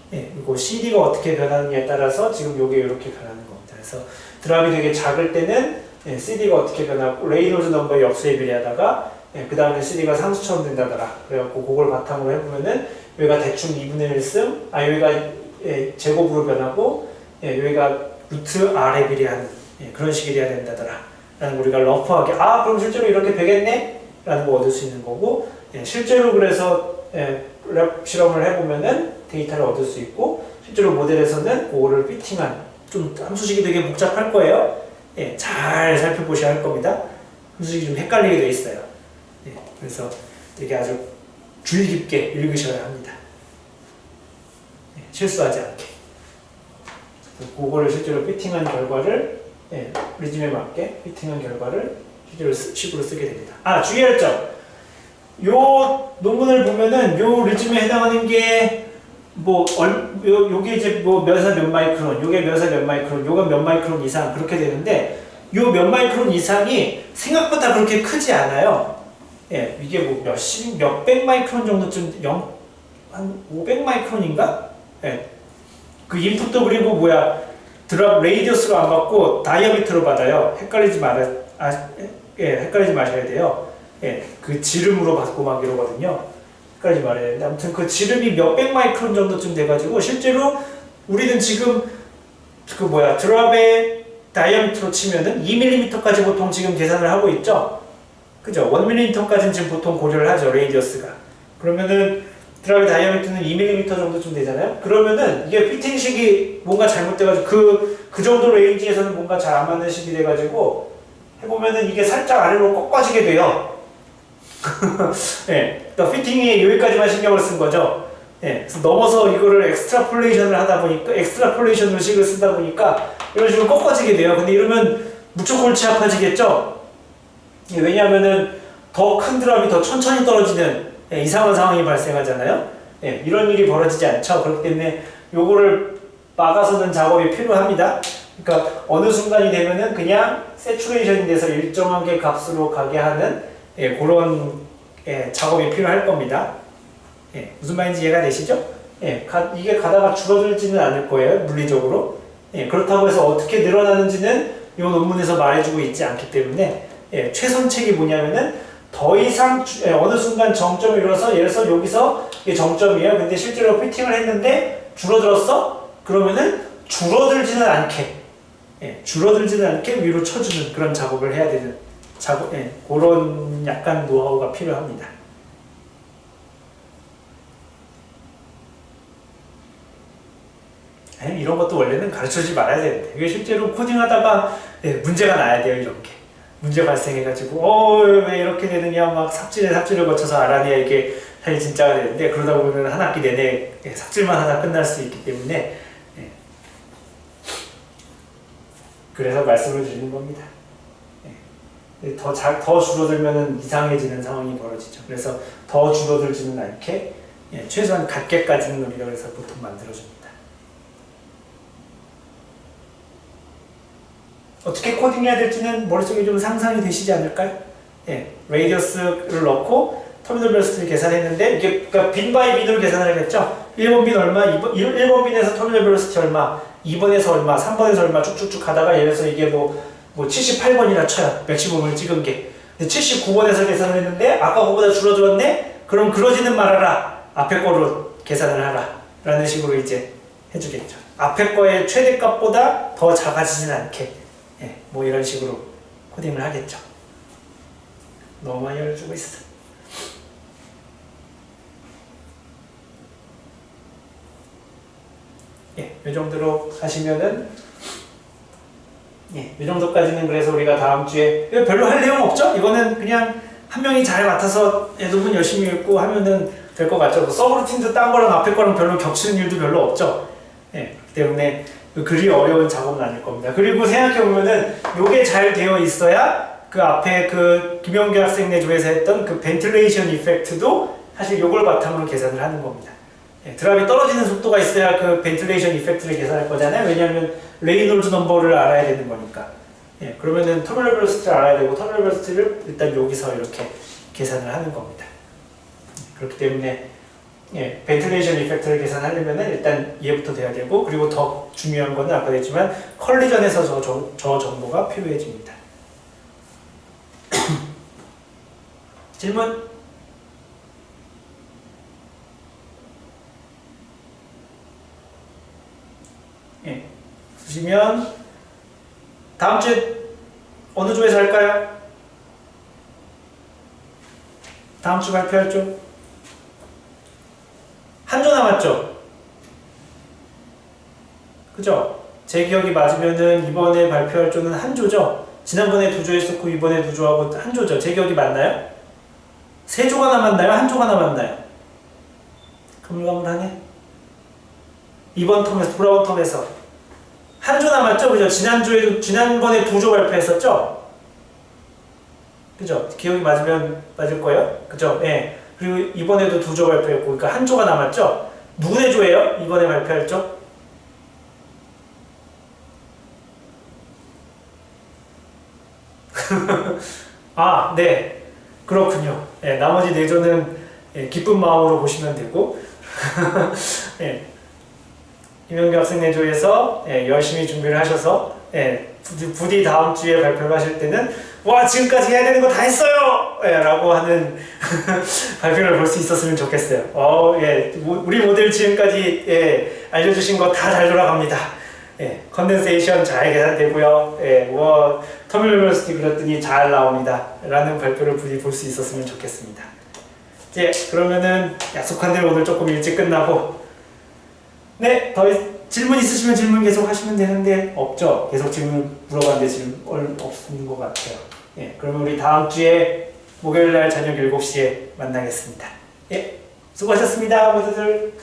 그리고 CD가 어떻게 변하느냐에 따라서 지금 이게 이렇게 변하는 겁니다. 그래서 드랍이 되게 작을 때는 CD가 어떻게 변하고 레이놀즈 넘버의 역수에 비례하다가 그 다음에 CD가 상수처럼 된다더라. 그래갖고 그걸 바탕으로 해보면은 여기가 대충 2분의 1승, 여기가 제곱으로 변하고 여기가 루트 R에 비례하는 그런 식이 돼야 된다더라. 라는 거 우리가 러프하게 그럼 실제로 이렇게 되겠네? 라는 거 얻을 수 있는 거고 실제로 그래서 랩 실험을 해보면은 데이터를 얻을 수 있고 실제로 모델에서는 그거를 피팅한 좀 함수식이 되게 복잡할 거예요. 잘 살펴보셔야 할 겁니다. 함수식이 좀 헷갈리게 돼 있어요. 그래서 되게 아주 주의 깊게 읽으셔야 합니다. 실수하지 않게. 그거를 실제로 피팅한 결과를 리즘에 맞게 피팅한 결과를 실제로 식으로 쓰게 됩니다. 주의할 점. 요 논문을 보면은 요 리즘에 해당하는 게 요게 이제 몇에서 몇 마이크론, 요게 몇에서 몇 마이크론, 요가 몇 마이크론 이상 그렇게 되는데 요 몇 마이크론 이상이 생각보다 그렇게 크지 않아요. 이게 몇백 마이크론 정도쯤 한 500 마이크론인가? 그 인풋도 그리고 드랍 레이디어스로 안 받고 다이아미터로 받아요. 헷갈리지 마셔야 돼요. 그 지름으로 받고 막 이러거든요. 헷갈리지 말아야 되는데 아무튼 그 지름이 몇백 마이크론 정도쯤 돼가지고 실제로 우리는 지금 드랍의 다이아미터로 치면은 2mm까지 보통 지금 계산을 하고 있죠. 그죠? 1mm까지는 지금 보통 고려를 하죠. 레이디어스가. 그러면은 드랍의 다이아미터는 2mm 정도쯤 되잖아요. 그러면은 이게 피팅식이 뭔가 잘못돼가지고 그 정도 레인지에서는 뭔가 잘 안 맞는 식이 돼가지고 해보면은 이게 살짝 아래로 꺾어지게 돼요. 그러니까 피팅이 여기까지만 신경을 쓴 거죠. 그래서 넘어서 이거를 엑스트라폴레이션을 하다 보니까 엑스트라폴레이션 식을 쓰다 보니까 이런 식으로 꺾어지게 돼요. 근데 이러면 무척 골치 아파지겠죠. 왜냐하면은 더 큰 드랍이 더 천천히 떨어지는 이상한 상황이 발생하잖아요. 이런 일이 벌어지지 않죠. 그렇기 때문에 요거를 막아서는 작업이 필요합니다. 그러니까 어느 순간이 되면은 그냥 세츄레이션이 돼서 일정하게 값으로 가게 하는 그런 작업이 필요할 겁니다. 무슨 말인지 이해가 되시죠? 이게 가다가 줄어들지는 않을 거예요. 물리적으로. 그렇다고 해서 어떻게 늘어나는지는 이 논문에서 말해주고 있지 않기 때문에 최선책이 뭐냐면은 더 이상 어느 순간 정점을 이뤄서 예를 들어서 여기서 이게 정점이에요. 근데 실제로 피팅을 했는데 줄어들었어? 그러면은 줄어들지는 않게 위로 쳐주는 그런 작업을 해야 되는 그런 약간 노하우가 필요합니다. 이런 것도 원래는 가르쳐주지 말아야 되는데 이게 실제로 코딩하다가 문제가 나야 돼요. 이런 게 문제 발생해가지고 왜 이렇게 되느냐 막 삽질을 거쳐서 알아내야 이게 사실 진짜가 되는데 그러다 보면 한 학기 내내 삽질만 하다 끝날 수 있기 때문에 그래서 말씀을 드리는 겁니다. 더 줄어들면 이상해지는 상황이 벌어지죠. 그래서 더 줄어들지는 않게 최소한 같게까지는 우리가 그래서 보통 만들어줍니다. 어떻게 코딩해야 될지는 머릿속에 좀 상상이 되시지 않을까요? 레이디어스를 넣고 터미널 벨로시티를 계산했는데 이게 그러니까 빈 바이 빈으로 계산을 했죠. 1번 빈 얼마, 1번 빈에서 터미널 벨로시티 얼마, 2번에서 얼마, 3번에서 얼마 쭉쭉쭉 가다가 예를 들어서 이게 78번이라 쳐요. 맥시멈을 찍은 게. 79번에서 계산을 했는데 아까 그거보다 줄어들었네? 그럼 그러지는 말아라. 앞에 거로 계산을 하라. 라는 식으로 이제 해주겠죠. 앞에 거의 최대값보다 더 작아지진 않게 이런 식으로 코딩을 하겠죠. 너무 많이 알려주고 있어. 이 정도로 하시면은 이 정도까지는 그래서 우리가 다음 주에 별로 할 내용 없죠? 이거는 그냥 한 명이 잘 맡아서 논문 열심히 읽고 하면은 될 것 같죠. 서브루틴도 딴 거랑 앞에 거랑 별로 겹치는 일도 별로 없죠. 그렇기 때문에 그리 어려운 작업은 아닐 겁니다. 그리고 생각해보면은 요게 잘 되어 있어야 그 앞에 그 김영규 학생 내조에서 했던 그 벤틸레이션 이펙트도 사실 요걸 바탕으로 계산을 하는 겁니다. 드랍이 떨어지는 속도가 있어야 그 벤틸레이션 이펙트를 계산할 거잖아요. 왜냐하면 레이놀즈 넘버를 알아야 되는 거니까. 예, 그러면은 터미널 벨로시티를 알아야 되고 터미널 벨로시티를 일단 여기서 이렇게 계산을 하는 겁니다. 그렇기 때문에 예, 벤틸레이션 이펙트를 계산하려면은 일단 얘부터 돼야 되고, 그리고 더 중요한 거는 아까 했지만 컬리전에서 저 정보가 필요해집니다. 질문? 예, 보시면 다음 주에 어느 조에서 할까요? 다음 주 발표할 조? 한 조 남았죠? 그죠? 제 기억이 맞으면은 이번에 발표할 조는 한 조죠? 지난번에 두 조 했었고 이번에 두 조하고 한 조죠? 제 기억이 맞나요? 세 조가 남았나요? 한 조가 남았나요? 가물가물하네. 이번 텀에서, 돌아온 텀에서 한 조 남았죠? 그죠? 지난번에 두 조 발표했었죠? 그죠? 기억이 맞으면 맞을 거예요? 그죠? 예. 그리고 이번에도 두 조 발표했고, 그러니까 한 조가 남았죠? 누구네 조예요? 이번에 발표할 조? 아, 네. 그렇군요. 예, 나머지 네 조는 예, 기쁜 마음으로 보시면 되고, 예. 임영규 학생 내조에서 예, 열심히 준비를 하셔서 예, 부디 다음 주에 발표를 하실 때는 와, 지금까지 해야 되는 거 다 했어요! 예, 라고 하는 발표를 볼 수 있었으면 좋겠어요. 예, 우리 모델 지금까지 예, 알려주신 거 다 잘 돌아갑니다. 예, 컨덴세이션 잘 계산되고요. 예, 뭐 터미널 벨로시티 그렸더니 잘 나옵니다. 라는 발표를 부디 볼 수 있었으면 좋겠습니다. 예, 그러면은 약속한 대로 오늘 조금 일찍 끝나고, 네, 더 질문 있으시면 질문 계속 하시면 되는데 없죠? 계속 질문 물어봤는데 질문 없는 것 같아요. 예, 그러면 우리 다음 주에 목요일 날 저녁 7시에 만나겠습니다. 예, 수고하셨습니다, 모두들.